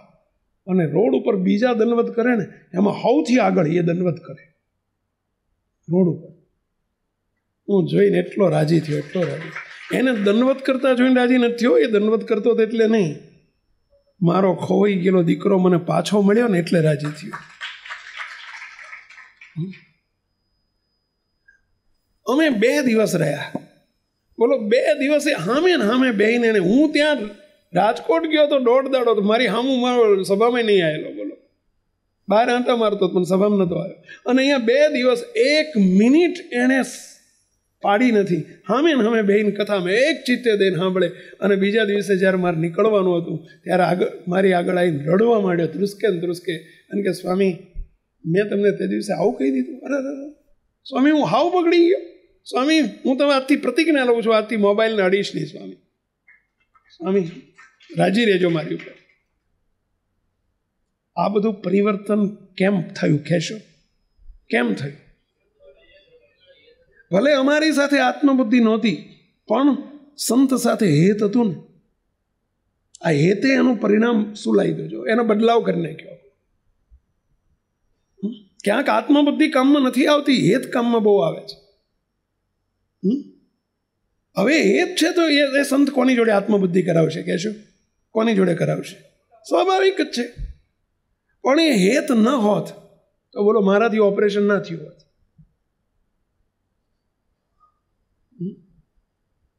અને રોડ ઉપર બીજા દંડવત કરે ને એમાં સૌથી આગળ એ દંડવત કરે રોડ ઉપર. હું જોઈને એટલો રાજી થયો, એટલો રાજી. એને દંડવત કરતા જોઈને રાજી નથી થયો, એ દંડવત કરતો હતો એટલે નહીં, મારો ખોવાઈ ગયેલો દીકરો મને પાછો મળ્યો ને એટલે રાજી થયો. અમે 2 દિવસ રહ્યા, બોલો 2 દિવસે હામે ને હામે બેહીને. હું ત્યાં રાજકોટ ગયો તો 1.5 દાડો તો મારી હામું મારો સભામાં નહીં આવેલો, બોલો બહાર આંટા મારતો પણ સભામાં નહોતો આવ્યો. અને અહીંયા 2 દિવસ 1 મિનિટ એણે પાડી નથી. હામે ને હામે બેહીને કથામાં એક ચિત્તે દઈને સાંભળે. અને બીજા દિવસે જ્યારે મારે નીકળવાનું હતું ત્યારે મારી આગળ આવીને રડવા માંડ્યો, ધ્રુસકે ને ધ્રુસકે, અને કે સ્વામી મેં તમને તે દિવસે આવું કહી દીધું. અરે સ્વામી હું હાવ બગડી ગયો. સ્વામી હું તમે આજથી પ્રતિજ્ઞા લઉં છું, આજથી મોબાઈલને અડીશ નહીં. સ્વામી રાજી રહેજો મારી ઉપર. આ બધું પરિવર્તન કેમ થયું કહેશો? કેમ થયું? ભલે અમારી સાથે આત્મબુદ્ધિ નહોતી, પણ સંત સાથે હેત હતું ને, આ હેતે એનું પરિણામ શું લાવી દેજો, એનો બદલાવ કરી નાખ્યો. ક્યાંક આત્મબુદ્ધિ કામમાં નથી આવતી, હેત કામમાં બહુ આવે છે. હવે હેત છે તો એ સંત કોની જોડે આત્મબુદ્ધિ કરાવશે કહેશો? કોની જોડે કરાવશે? સ્વાભાવિક જ છે. પણ એ હેત ન હોત તો બોલો મારાથી ઓપરેશન ના થયું હોત.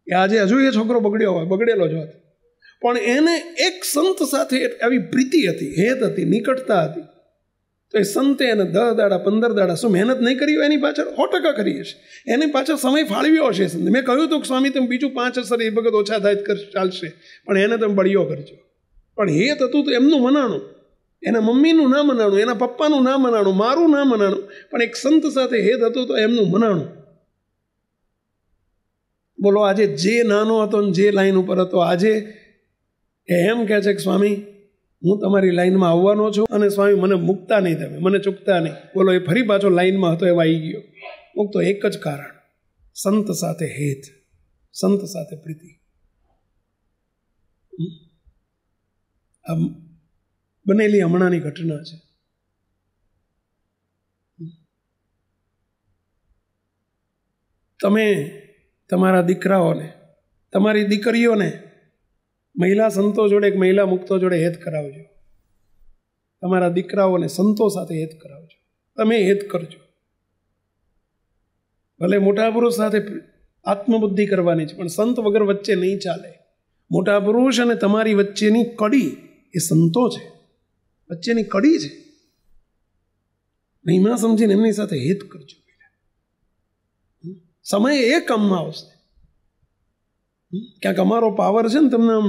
આજે હજુ એ છોકરો બગડેલો જ હોત. પણ એને એક સંત સાથે આવી પ્રીતિ હતી, હેત હતી, નિકટતા હતી, તો એ સંતે એને 10 દાડા 15 દાડા શું મહેનત નહીં કરી હોય, એની પાછળ 100% કરી હશે. એની પાછળ સમય ફાળવ્યો હશે સંતે. મેં કહ્યું હતું કે સ્વામી તમે બીજું 5 અસર એ વખત ઓછા થાય ચાલશે, પણ એને તમે બળિયો કરજો. પણ હેત હતું તો એમનું મનાણું, એના મમ્મીનું ના મનાણું, એના પપ્પાનું ના મનાણું, મારું ના મનાણું, પણ એક સંત સાથે હેત હતું તો એમનું મનાણું. બોલો આજે જે નાનો હતો ને જે લાઈન ઉપર હતો, આજે એમ કહે છે કે સ્વામી હું તમારી લાઈનમાં આવવાનો છું અને સ્વામી મને મૂકતા નહીં, તમે મને ચૂકતા નહીં. બોલો એ ફરી પાછો લાઈનમાં હતો એવા આવી ગયો. મૂકતો એક જ કારણ, સંત સાથે હેત, સંત સાથે પ્રીતિ. આ બનેલી હમણાંની ઘટના છે. તમે તમારા દીકરાઓને, તમારી દીકરીઓને મહિલા સંતો જોડે, મહિલા મુક્તો જોડે હેત કરાવજો. તમારા દીકરાઓને સંતો સાથે હેત કરાવજો. તમે હેત કરજો. ભલે મોટા પુરુષ સાથે આત્મબુદ્ધિ કરવાની છે, પણ સંત વગર વચ્ચે નહીં ચાલે. મોટા પુરુષ અને તમારી વચ્ચેની કડી એ સંતો છે, વચ્ચેની કડી છે. મહિમા સમજીને એમની સાથે હેત કરજો. સમય એ કામમાં આવશે. ક્યાંક અમારો પાવર છે ને તમને આમ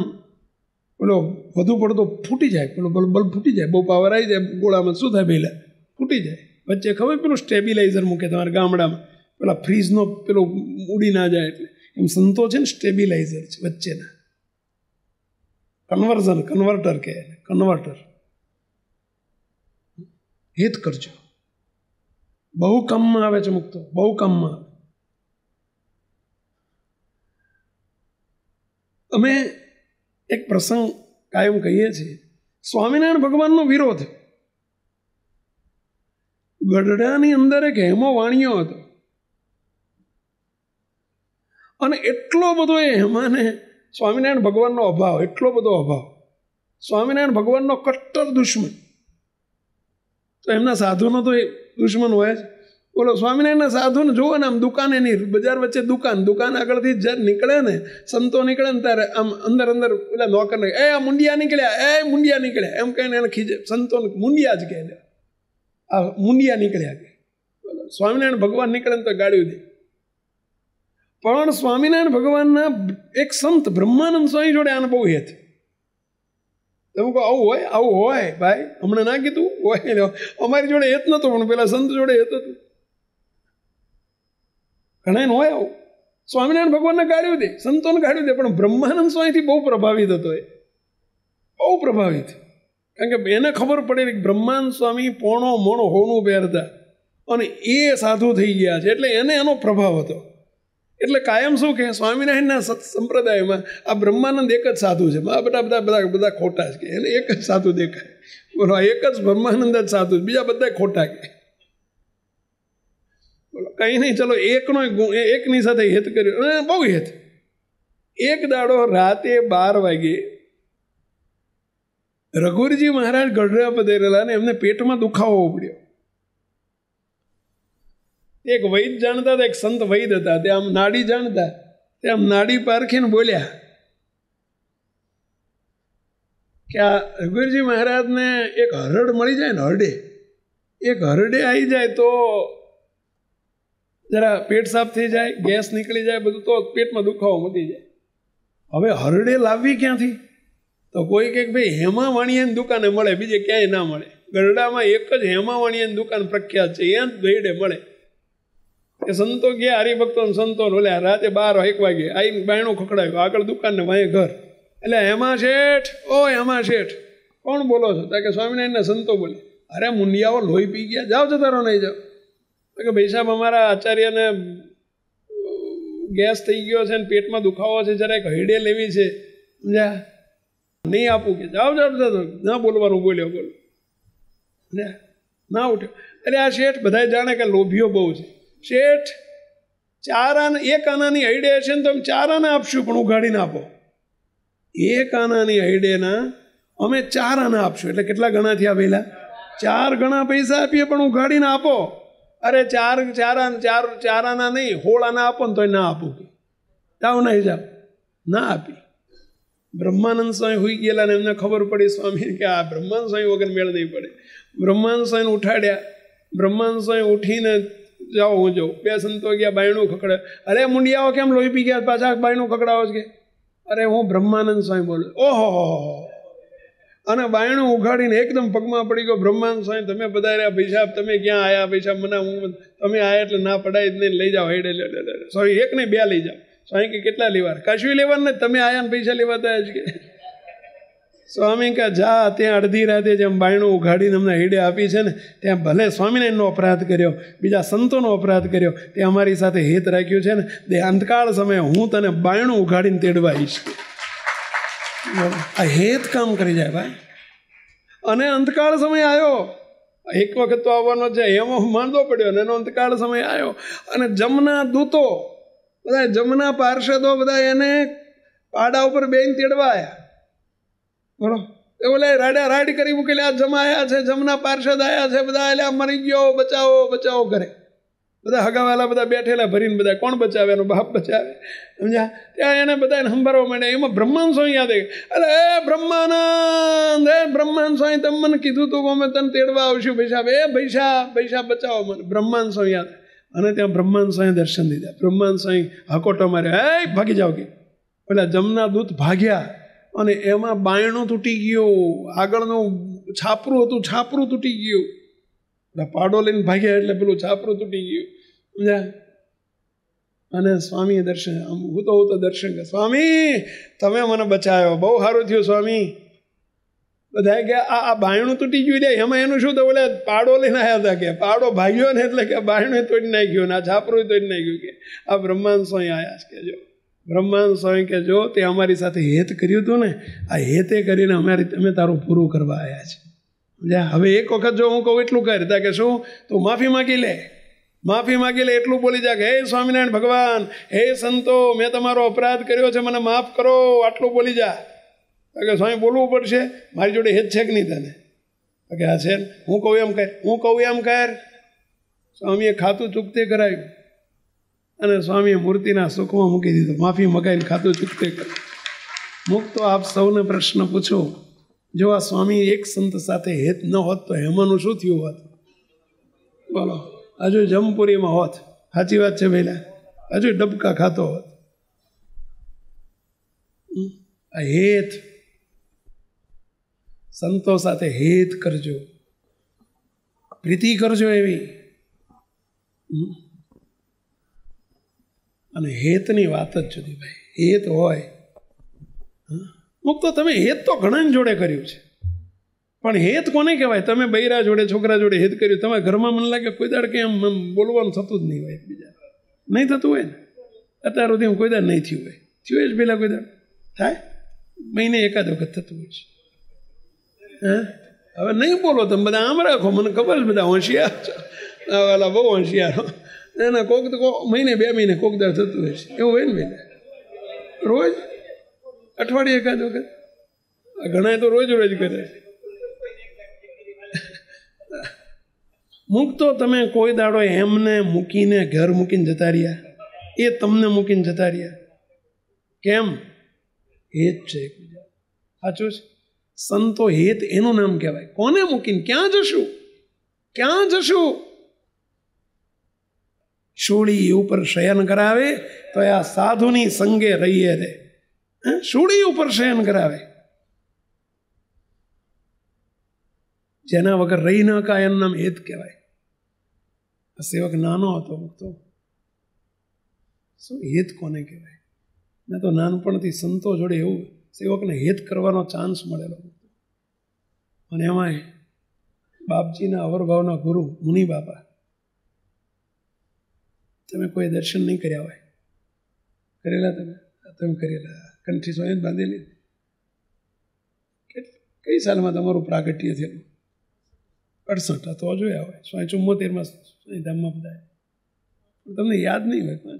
પેલો વધુ પડતો ફૂટી જાય, પેલો બલ્બ ફૂટી જાય, બહુ પાવર આવી જાય ગોળામાં, શું થાય પહેલાં ફૂટી જાય. વચ્ચે ખબર પેલું સ્ટેબિલાઇઝર મૂકે તમારા ગામડામાં, પેલા ફ્રીજનો પેલો ઉડી ના જાય એટલે. એમ સંતો છે ને સ્ટેબિલાઇઝર છે વચ્ચેના, કન્વર્ટર કે કન્વર્ટર. હેત કરજો. બહુ કામમાં આવે છે મુક્તો, બહુ કામમાં આવે. અમે એક પ્રસંગ કાયમ કહીએ છીએ, સ્વામિનારાયણ ભગવાનનો વિરોધ. ગઢડાની અંદર એક હેમો વાણિયો હતો અને એટલો બધો એ હેમાને સ્વામિનારાયણ ભગવાનનો અભાવ, એટલો બધો અભાવ. સ્વામિનારાયણ ભગવાનનો કટ્ટર દુશ્મન, તો એમના સાધુનો તો એ દુશ્મન હોય જ. બોલો, સ્વામિનારાયણના સાધુને જુઓ ને, આમ દુકાને નહીં, બજાર વચ્ચે દુકાન આગળથી જ્યારે નીકળે ને, સંતો નીકળે ને ત્યારે આમ અંદર પેલા નોકરને એ આ મુંડિયા નીકળ્યા એમ કહીને એને ખીજે. સંતોને મુંડિયા જ કહે, આ મુંડિયા નીકળ્યા કે. સ્વામિનારાયણ ભગવાન નીકળે ને તો ગાળ્યું દે. પણ સ્વામિનારાયણ ભગવાનના એક સંત બ્રહ્માનંદ સ્વામી જોડે આને બહુ હેત. તમે કહો આવું હોય ભાઈ, હમણાં ના કીધું હોય, અમારી જોડે હેત નતો પણ પેલા સંત જોડે હેત હતું. ઘણા હોય આવું, સ્વામિનારાયણ ભગવાનને ગાળ્યું દે, સંતોને ગાળ્યું દે, પણ બ્રહ્માનંદ સ્વામીથી બહુ પ્રભાવિત હતો એ, બહુ પ્રભાવિત. કારણ કે એને ખબર પડે કે બ્રહ્માનંદ સ્વામી પોણો મોણો હોનું પહેરતા અને એ સાધુ થઈ ગયા છે, એટલે એને એનો પ્રભાવ હતો. એટલે કાયમ શું કે સ્વામિનારાયણના સંપ્રદાયમાં આ બ્રહ્માનંદ એક જ સાધુ છે, બધા ખોટા છે કે એને એક જ સાધુ દેખાય. બોલો, એક જ બ્રહ્માનંદ જ સાધુ, બીજા બધા ખોટા કે. બોલો, કંઈ નહીં, ચલો એકની સાથે હેત કર્યું, બહુ હેત. એક દાડો રાતે 12 વાગે રઘુવીરજી મહારાજ ગઢડા પધારેલા ને એમને પેટમાં દુખાવો પડ્યો. એક વૈદ જાણતા હતા, એક સંત વૈદ હતા, તે આમ નાડી જાણતા, તે આમ નાડી પારખીને બોલ્યા કે આ રઘુવીરજી મહારાજને એક હરડ મળી જાય ને, એક હરડે આવી જાય તો જરા પેટ સાફ થઈ જાય, ગેસ નીકળી જાય બધું, તો પેટમાં દુખાવો મટી જાય. હવે હરડે લાવવી ક્યાંથી? તો કોઈ કહે ભાઈ હેમા વાણિયાની દુકાને મળે, બીજે ક્યાંય ના મળે. ગરડામાં એક જ હેમા વાણિયાની દુકાન પ્રખ્યાત છે, ત્યાં જ ભેડે મળે. એ સંતો ગયા, હરિભક્તો સંતો બોલ્યા, રાતે 12-1 વાગે આવીને બાયણું ખખડાવ્યું, આગળ દુકાનને વાંહે ઘર. એટલે હેમા શેઠ, ઓ હેમા શેઠ, કોણ બોલો છો? કે સ્વામિનારાયણના સંતો બોલે. અરે મુંડિયાઓ લોહી પી ગયા, જાઓ જતારો નહીં જાઓ. કે ભાઈ સાહેબ, અમારા આચાર્યને ગેસ થઈ ગયો છે ને પેટમાં દુખાવો છે, જરાક હૈડે લેવી છે, સમજ્યા? નહીં આપું કે જાઓ ના બોલવાનું, બોલો ના ઉઠ્યો. અરે આ શેઠ બધા જાણે કે લોભીઓ બહુ છે. શેઠ 4 આના 1 આનાની હૈડે હશે ને તો અમે 4 આના આપશું, પણ ઉઘાડીને આપો. 1 આનાની હૈડેના અમે 4 આના આપશું. એટલે કેટલા ગણા થયા પહેલા? 4 ગણા પૈસા આપીએ, પણ ઉઘાડીને આપો. અરે 4 આના નહીં, 16 આના આપો ને તોય ના આપું કે જાઓ નહીં જાઓ, ના આપી. બ્રહ્માનંદ સ્વામી હોઈ ગયેલા ને એમને ખબર પડી સ્વામી કે આ બ્રહ્માનંદ સ્વામી વગર મેળ નહીં પડે. બ્રહ્માનંદ સ્વામીને ઉઠાડ્યા. બ્રહ્માનંદ સ્વામી ઉઠીને જાઓ હું જાઉં. 2 સંતો ગયા, બાયણું ખખડે. અરે મુંડિયાઓ કેમ લોહી પી ગયા, પાછા બાયણું ખખડાવો છે કે? અરે હું બ્રહ્માનંદ સ્વામી બોલું. ઓહો, અને બાયણું ઉઘાડીને એકદમ પગમાં પડી ગયો. બ્રહ્માનંદ સ્વામી, તમે પધાર્યા ભાઈ સાહેબ, તમે ક્યાં આવ્યા ભાઈ સાહેબ? મને તમે આવ્યા એટલે ના પડાય જ નહીં, લઈ જાઓ હેડે. સ્વામી 1 નહીં 2 લઈ જાઓ. સ્વામી કે કેટલા લેવા? કશું લેવાનું નથી, તમે આયા ને પૈસા લેવાતા જ કે. સ્વામી કે જા, ત્યાં અડધી રાતે જેમ બાયણું ઉઘાડીને અમને હેડે આપી છે ને, ત્યાં ભલે સ્વામિનારાયણનો અપરાધ કર્યો, બીજા સંતોનો અપરાધ કર્યો, તે અમારી સાથે હેત રાખ્યું છે ને, તે અંતકાળ સમયે હું તને બાયણું ઉઘાડીને તેડવા આવીશ. આ હેત કામ કરી જાય ભાઈ. અને અંતકાળ સમય આવ્યો, એક વખત તો આવવાનો છે, એમાં માંદો પડ્યો અને એનો અંતકાળ સમય આવ્યો. અને જમના દૂતો બધા, જમના પાર્ષદો બધા એને પાડા ઉપર બેન તેડવા આવ્યા. બોલો, એ બોલે રાડ કરી મૂકેલી, આ જમા આવ્યા છે, જમના પાર્ષદ આવ્યા છે, બધા એટલે મરી ગયો, બચાવો કરે. બધા હગાવાલા બધા બેઠેલા ભરીને, બધા કોણ બચાવે? એનો બાપ બચાવે, સમજ્યા? ત્યાં એને બધાને સંભાળવા માંડે. એમાં બ્રહ્માનંદ સ્વામી યાદ આવી. અરે બ્રહ્માનંદ સ્વામી, તમે મને કીધું તું અમે તને તેડવા આવશું ભાઈ સાહેબ, ભાઈ સાહેબ બચાવો મને. બ્રહ્માનંદ સ્વામી યાદ. અને ત્યાં બ્રહ્માનંદ સ્વામી દર્શન દીધા. બ્રહ્માનંદ સ્વામી હાકોટો માર્યો, ભાગી જાઓ કે. પેલા જમના દૂત ભાગ્યા અને એમાં બાયણું તૂટી ગયું, આગળનું છાપરું હતું, છાપરું તૂટી ગયું. પાડો લઈને ભાગ્યા એટલે પેલું છાપરું તૂટી ગયું, સમજ્યા? અને સ્વામીએ દર્શન, હું તો દર્શન કર, સ્વામી તમે મને બચાવ્યો, બહુ સારું થયું સ્વામી. બધા કે આ બાયણું તૂટી ગયું, એટલે એમાં એનું શું? તો બોલે પાડો લઈને આવ્યા હતા કે પાડો ભાગ્યો ને એટલે કે બાયણું તોડી નાખ્યું ને આ છાપરું તોડી નાખ્યું કે. આ બ્રહ્માનંદ સ્વામી આવ્યા છે કે જો, બ્રહ્માનંદ સ્વામી કે જો તે અમારી સાથે હેત કર્યું હતું ને, આ હેતે કરીને અમે તારું પૂરું કરવા આવ્યા છે. હવે એક વખત જો હું કહું એટલું કર, કે શું તું માફી માગી લે, એટલું બોલી જા કે હે સ્વામિનારાયણ ભગવાન, હે સંતો, મેં તમારો અપરાધ કર્યો છે, મને માફ કરો, આટલું બોલી જા. કે સ્વામી બોલવું પડશે, મારી જોડે હેત છે કે નહીં તને? કે હા છે, હું કહું એમ કર, હું કહું એમ કર. સ્વામીએ ખાતું ચૂકતે કરાવ્યું અને સ્વામીએ મૂર્તિના સુખમાં મૂકી દીધું, માફી મગાઈને ખાતું ચૂકતે કરાવ્યું. મુક્તો આપ સૌને પ્રશ્ન પૂછો, જો આ સ્વામી એક સંત સાથે હેત ન હોત તો હેમાનું શું થયું હોત? બોલો. હજુ જમપુરીમાં હોત, સાચી વાત છે પહેલા, હજુ ડબકા ખાતો હોત. આ હેત, સંતો સાથે હેત કરજો, પ્રીતિ કરજો એવી. અને હેતની વાત જ જુદી ભાઈ. હેત હોય મુક્તો, તમે હેત તો ઘણા જોડે કર્યું છે, પણ હેત કોને કહેવાય? તમે બૈરા જોડે, છોકરા જોડે હેત કર્યું, તમારા ઘરમાં મને લાગે કોઈ દાડ કે એમ બોલવાનું થતું જ નહીં હોય એકબીજા, નહીં થતું હોય ને? અત્યાર સુધી કોઈ દાડ નહીં થયું હોય, થયું જ પેલા કોઈ દાડ થાય, મહિને એકાદ વખત થતું હોય છે. હવે નહીં બોલો તમે બધા, આમ રાખો, મને ખબર છે બધા હોશિયાર છો, વાલા બહુ હોશિયારો. એના કોક તો મહિને 2 મહિને કોક દાડ થતું હોય છે, એવું હોય ને પેલા? રોજ અઠવાડિયે એકાદ વખત, ઘણા તો રોજ રોજ કરે. મુક્તો તમે કોઈ દાડો એમને મૂકીને ઘર મૂકીને જતા રહ્યા? એ તમને મૂકીને જતા રહ્યા કેમ? હેત છે એકબીજા. સાચું છે? સંતો હેત એનું નામ કહેવાય. કોને મૂકીને ક્યાં જશું? ક્યાં જશું? શૂળી ઉપર શયન કરાવે તો આ સાધુની સંગે રહીએ રે. શૂળી ઉપર શયન કરાવે, જેના વગર રહી ન કાય એનું નામ હેત કહેવાય. સેવક નાનો હતો મુક્તો, શું હેત કોને કહેવાય? મેં તો નાનપણથી સંતો જોડે એવું સેવકને હેત કરવાનો ચાન્સ મળેલો. અને એમાંય બાપજીના અવરભાવના ગુરુ મુનિ બાપા. તમે કોઈ દર્શન નહીં કર્યા હોય? કરેલા તમે કરેલા? કંઠી સ્વયં બાંધેલી? કઈ સાલમાં તમારું પ્રાગટ્ય થયેલું? 68 તો જોયા હોય. 74માં ધામમાં બધા, તમને યાદ નહીં હોય. 5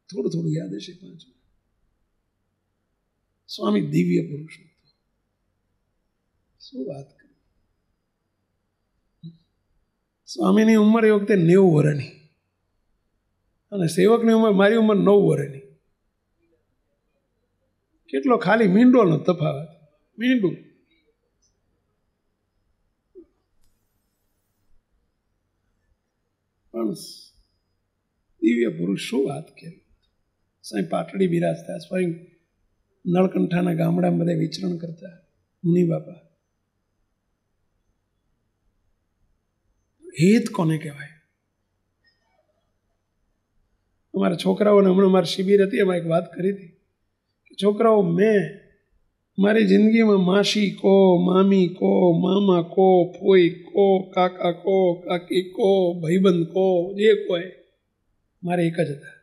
થોડું થોડું યાદ હશે. 5 સ્વામી દિવ્ય પુરુષ, શું વાત કરી. સ્વામીની ઉંમર એ વખતે 90 વર્ષની અને સેવકની ઉંમર, મારી ઉંમર 9 વર્ષની. કેટલો ખાલી મીંડોનો તફાવત, મીંડું. પણ દિવ્ય પુરુષ, શું વાત કરી. સાંઈ પાટડી બિરાજતા, સ્વયં નળકંઠાના ગામડામાં બધા વિચરણ કરતા મુનિ બાપા. હેત કોને કહેવાય? અમારા છોકરાઓને હમણાં મારી શિબિર હતી, એમાં એક વાત કરી હતી કે છોકરાઓ, મેં મારી જિંદગીમાં માસી કો, મામી કો, મામા કો, ફોઈ કો, કાકા કો, કાકી કો, ભાઈબંધ કો, જે કોઈ, મારે એક જ હતા,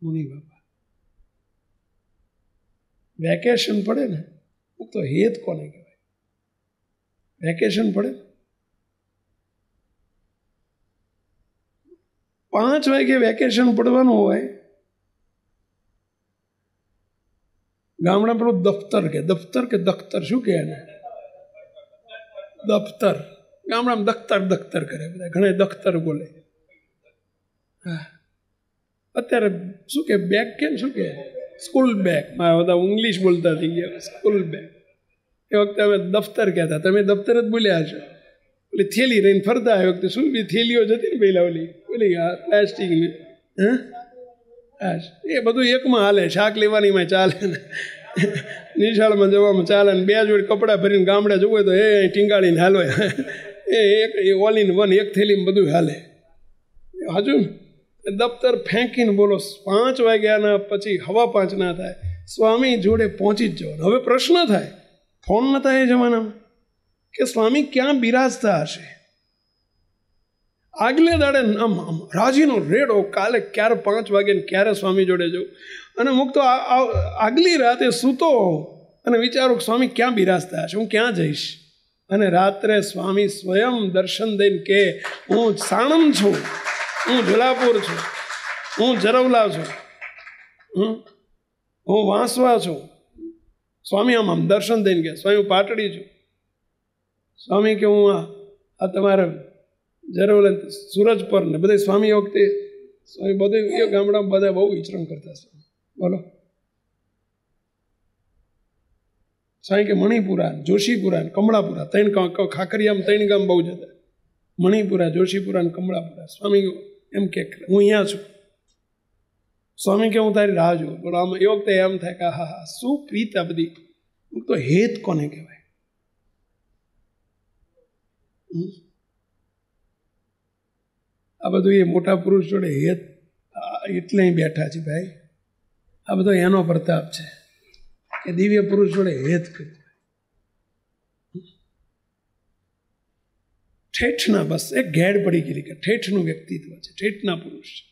મુનિ બાપા. વેકેશન પડે ને તો હેત કોને કહેવાય? વેકેશન પડે, 5 વાગે વેકેશન પડવાનું હોય, ગામડા પેલું દફતર કે દખ્તર, શું કહે એને? દફતર. ગામડામાં દખ્તર કરે બધા, ઘણા દખ્તર બોલે. હા, અત્યારે શું કે બેગ, કેમ શું કે સ્કૂલ બેગ, બધા ઇંગ્લિશ બોલતા થઈ ગયા, સ્કૂલ બેગ. એ વખતે અમે દફતર કહેતા, તમે દફતર જ બોલ્યા હશો. ઓલી થેલી રહીને ફરતા, એ વખતે શું બી થેલીઓ જતી ને પહેલા, ઓલી પ્લાસ્ટિકની. હા, એ બધું એકમાં હાલે. શાક લેવાનીમાં ચાલે ને, નિશાળમાં જવામાં ચાલે ને, 2 જોડી કપડાં ભરીને ગામડે જવું હોય તો એ ટીંગાળીને હાલો. એ ઓલ ઇન વન, એક થેલીમાં બધું હાલે. હજુ દફતર ફેંકીને બોલો. 5 વાગ્યાના પછી 5:15 ના થાય, સ્વામી જોડે પહોંચી જ જવાનું. હવે પ્રશ્ન થાય, ફોન નતા એ જમાનામાં, કે સ્વામી ક્યાં બિરાજતા હશે? આગલે દાડે રાજીનો રેડો, કાલે ક્યારે 5 વાગે ને ક્યારે સ્વામી જોડે જવું. અને મુક્તો આગલી રાતે સૂતો અને વિચારો સ્વામી ક્યાં બિરાજતા હશે, હું ક્યાં જઈશ. અને રાત્રે સ્વામી સ્વયં દર્શન દઈને કે, હું સાણંદ છું, હું જલાપુર છું, હું જરવલા છું. હું વાંસવા છું. સ્વામી આમ દર્શન દઈને ગયા, સ્વામી હું પાટડી છું. સ્વામી કે હું આ તમારા જ્યારે સુરજપર ને બધા સ્વામી વખતે સ્વામી બધે એ ગામડામાં બધા બહુ વિચરણ કરતા છે. બોલો સ્વામી કે મણિપુરા, જોશીપુરા, કમળાપુરા, ત્રણ ખાખરિયામાં 3 ગામ બહુ જતા. મણિપુરા, જોશીપુરા ને કમળાપુરા. સ્વામી એમ કે હું અહીંયા છું. સ્વામી કે હું તારી રાહ જોઉં. બોલો આમ એ વખતે એમ થાય કે હા હા શું પ્રીત આ બધી. તો હેત કોને કહેવાય? આ બધું એ મોટા પુરુષ જોડે હેત એટલે બેઠા છે ભાઈ. આ બધો એનો પ્રતાપ છે કે દિવ્ય પુરુષ જોડે હેત કર્યું. ઠેઠના બસ એક ઘેડ પડી ગયેલી કે ઠેઠનું વ્યક્તિત્વ છે, ઠેઠના પુરુષ છે.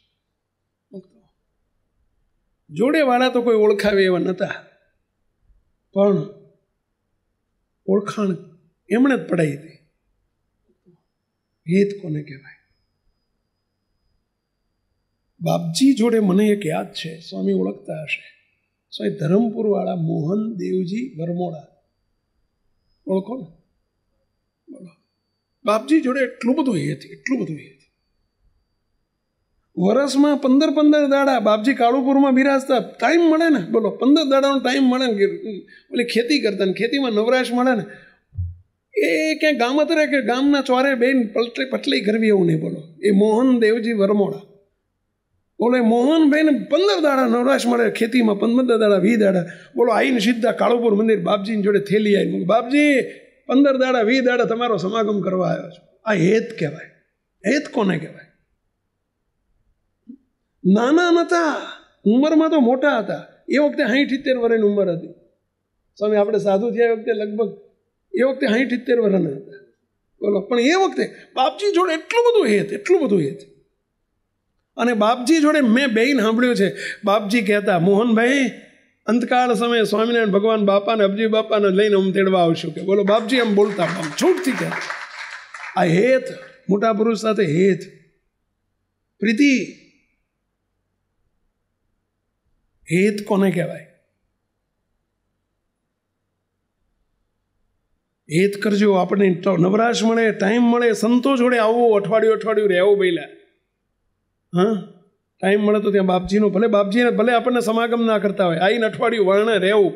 જોડે વાળા તો કોઈ ઓળખાવે એવા નહોતા, પણ ઓળખાણ એમણે જ પડાવી હતી. હેત કોને કહેવાય? બાપજી જોડે મને એક યાદ છે, સ્વામી ઓળખતા હશે, સ્વામી ધરમપુર વાળા મોહન દેવજી વરમોડા, ઓળખો ને? બોલો બાપજી જોડે એટલું બધું હેત, એટલું બધું હેત. વર્ષમાં 15 દાડા બાપજી કાળુપુરમાં બિરાજતા. ટાઈમ મળે ને, બોલો 15 દાડાનો ટાઈમ મળે ને, ઓલી ખેતી કરતા ને ખેતીમાં નવરાશ મળે ને, એ ક્યાંય ગામ જ રહે કે ગામના ચોરે બેન પટલી કરવી એવું નહીં. બોલો એ મોહન દેવજી વરમોડા, બોલો એ મોહનભાઈ ને 15 દાડા નવરાશ મળે ખેતીમાં, 15 દાડા 20 દાડા. બોલો આવીને સીધા કાળુપુર મંદિર બાપજીની જોડે થેલી આવી, બાપજી 15 દાડા 20 દાડા તમારો સમાગમ કરવા આવ્યો છું. આ હેત કહેવાય. હેત કોને કહેવાય? નાના નતા, ઉંમરમાં તો મોટા હતા. એ વખતે 60-70 વર્ષની ઉંમર હતી. સ્વામી આપણે સાધુ થયા વખતે લગભગ એ વખતે 60-70 વર્ષના હતા. બોલો પણ એ વખતે બાપજી જોડે એટલું બધું હેત, એટલું બધું હેત. અને બાપજી જોડે મેં બેન સાંભળ્યું છે, બાપજી કહેતા મોહનભાઈ અંતકાળ સમયે સ્વામિનારાયણ ભગવાન બાપાને અબજી બાપાને લઈને હું તેડવા આવશું કે. બોલો બાપજી એમ બોલતા, છૂટથી કહેતા. આ હેત, મોટા પુરુષ સાથે હેત, પ્રીતિ. હેત કોને કહેવાય? હેત કરજો. આપણે નવરાશ મળે, ટાઈમ મળે, સંતો જોડે આવવું, અઠવાડિયું રહેવું પહેલા. હા ટાઈમ મળે તો ત્યાં બાપજીનો, ભલે બાપજીને ભલે આપણને સમાગમ ના કરતા હોય, આવીને અઠવાડિયું વર્ણે રહેવું,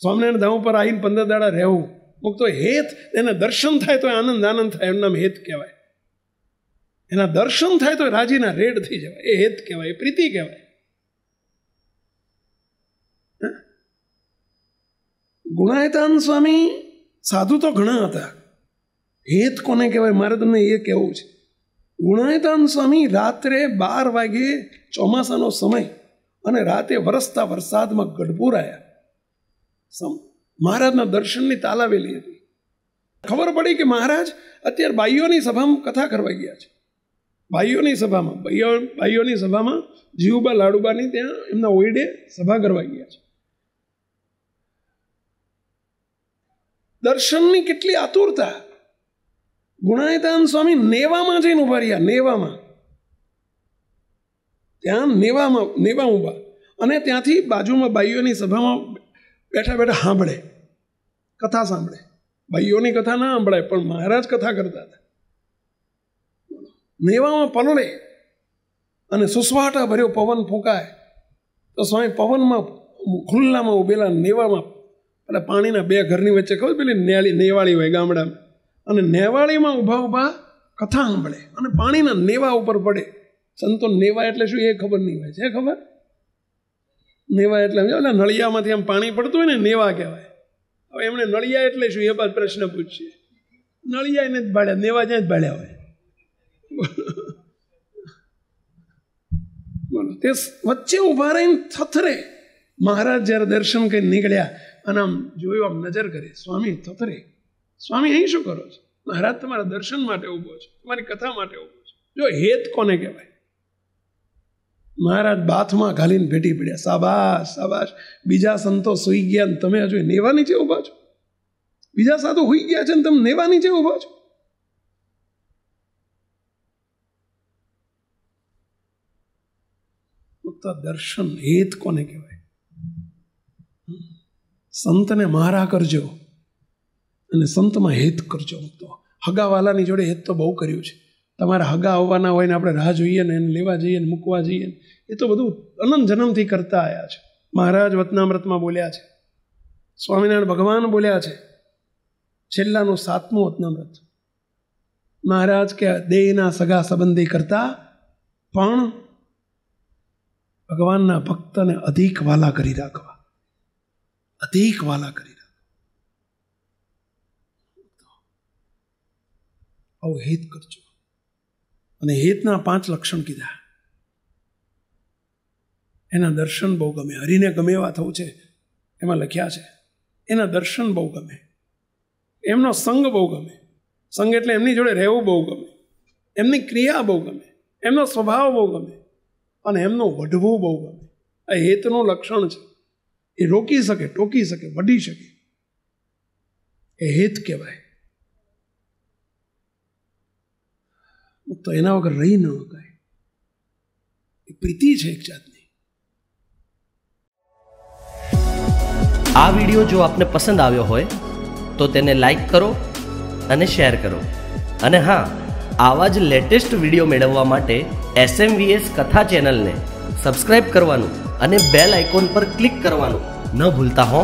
સ્વામિનારાયણ ધામ પર આવીને 15 દાડા રહેવું. મુક્તો હેત, એના દર્શન થાય તો આનંદ થાય, એનું નામ હેત કહેવાય. એના દર્શન થાય તો રાજીના રેડ થઈ જવાય, એ હેત કહેવાય, એ પ્રીતિ કહેવાય. ગુણાયતાન સ્વામી સાધુ તો ઘણા હતા. હેત કોને કહેવાય મારે તમને એ કહેવું છે. ગુણાયતાન સ્વામી રાત્રે 12 વાગે, ચોમાસાનો સમય, અને રાતે વરસતા વરસાદમાં ગઢપુર આવ્યા. મહારાજના દર્શનની તાલાવેલી હતી. ખબર પડી કે મહારાજ અત્યારે બાઈઓની સભામાં કથા કરવા ગયા છે. બાઈઓની સભામાં જીવુબા લાડુબાની ત્યાં એમના ઓયડે સભા કરવા ગયા છે. દર્શનની કેટલી આતુરતા. ગુણાયતાન સ્વામી નેવામાં જઈને ઉભા રહ્યા, નેવામાં. ત્યાં નેવા ઉભા, અને ત્યાંથી બાજુમાં બાઈઓની સભામાં બેઠા બેઠા સાંભળે, કથા સાંભળે. બાઈઓની કથા ના સાંભળાય, પણ મહારાજ કથા કરતા હતા. નેવામાં પલળે અને સુસવાટા ભર્યો પવન ફૂંકાય તો સ્વામી પવનમાં ખુલ્લામાં ઉભેલા નેવામાં, પેલા પાણીના 2 ઘરની વચ્ચે ખબર પેલી નેવાળી હોય ગામડામાં, અને નેવાળીમાં ઊભા કથા સાંભળે અને પાણીના નેવા ઉપર પડે. સંતો નેવા એટલે શું એ ખબર નહીં હોય. છે ખબર? નેવા એટલે નળિયામાંથી આમ પાણી પડતું હોય ને, નેવા કહેવાય. હવે એમણે નળિયા એટલે શું એ બાદ પ્રશ્ન પૂછીએ. નળિયા એને જ ભાડ્યા, નેવા જ્યાં જ ભાડ્યા હોય. બોલો તે વચ્ચે ઊભા રહીને થથરે. મહારાજ જ્યારે દર્શન કરીને નીકળ્યા અને આમ જોયું, આમ નજર કરી, સ્વામી થથરે. સ્વામી અહીં શું કરો છો? મહારાજ તમારા દર્શન માટે ઊભો છે, તમારી કથા માટે ઊભો છે. જો હેત કોને કહેવાય? મહારાજ બાથમાં ઘાલીને ભેટી પડ્યા. શાબાશ શાબાશ, બીજા સંતો સૂઈ ગયા ને તમે હજુ નેવા નીચે ઊભા છો. બીજા સાધુ સૂઈ ગયા છે ને તમે નેવા નીચે ઊભા છો. દર્શન હેત કોને કહેવાય? સંતને મારા કરજો અને સંતમાં હેત કરજો. તો હગાવાલાની જોડે હેત તો બહુ કર્યું છે. તમારા હગા આવવાના હોય ને આપણે રાહ જોઈએ ને એને લેવા જઈએ ને મૂકવા જઈએ ને એ તો બધું અનંત જન્મથી કરતા આવ્યા છે. મહારાજ વતનામૃતમાં બોલ્યા છે, સ્વામિનારાયણ ભગવાન બોલ્યા છે, છેલ્લાનું 7મું વતનામૃત. મહારાજ કે દેહના સગા સંબંધી કરતા પણ ભગવાનના ભક્તને અધિક વાલા કરી રાખવા, અધિક વાલા કરી રાખવા. આવું હેત કરજો. અને હેતના 5 લક્ષણ કીધા. એના દર્શન બહુ ગમે. હરિને ગમે એવા થવું છે એમાં લખ્યા છે. એના દર્શન બહુ ગમે, એમનો સંગ બહુ ગમે. સંગ એટલે એમની જોડે રહેવું બહુ ગમે, એમની ક્રિયા બહુ ગમે, એમનો સ્વભાવ બહુ ગમે અને એમનું વઢવું બહુ ગમે. આ હેતનું લક્ષણ છે. એ રોકી શકે, ટોકી શકે, વઢી શકે, એ હેત કહેવાય. તો એના વગર રહી ન શકાય. એ પ્રીતિ છે એક જાતની. આ વિડીયો જો આપને પસંદ આવ્યો હોય તો તેને લાઈક કરો અને શેર કરો. અને હા, આવા જ લેટેસ્ટ વિડીયો મેળવવા માટે SMVS કથા ચેનલને સબસ્ક્રાઇબ કરવાનું અને બેલ આઇકોન પર ક્લિક કરવાનું ન ભૂલતા હો.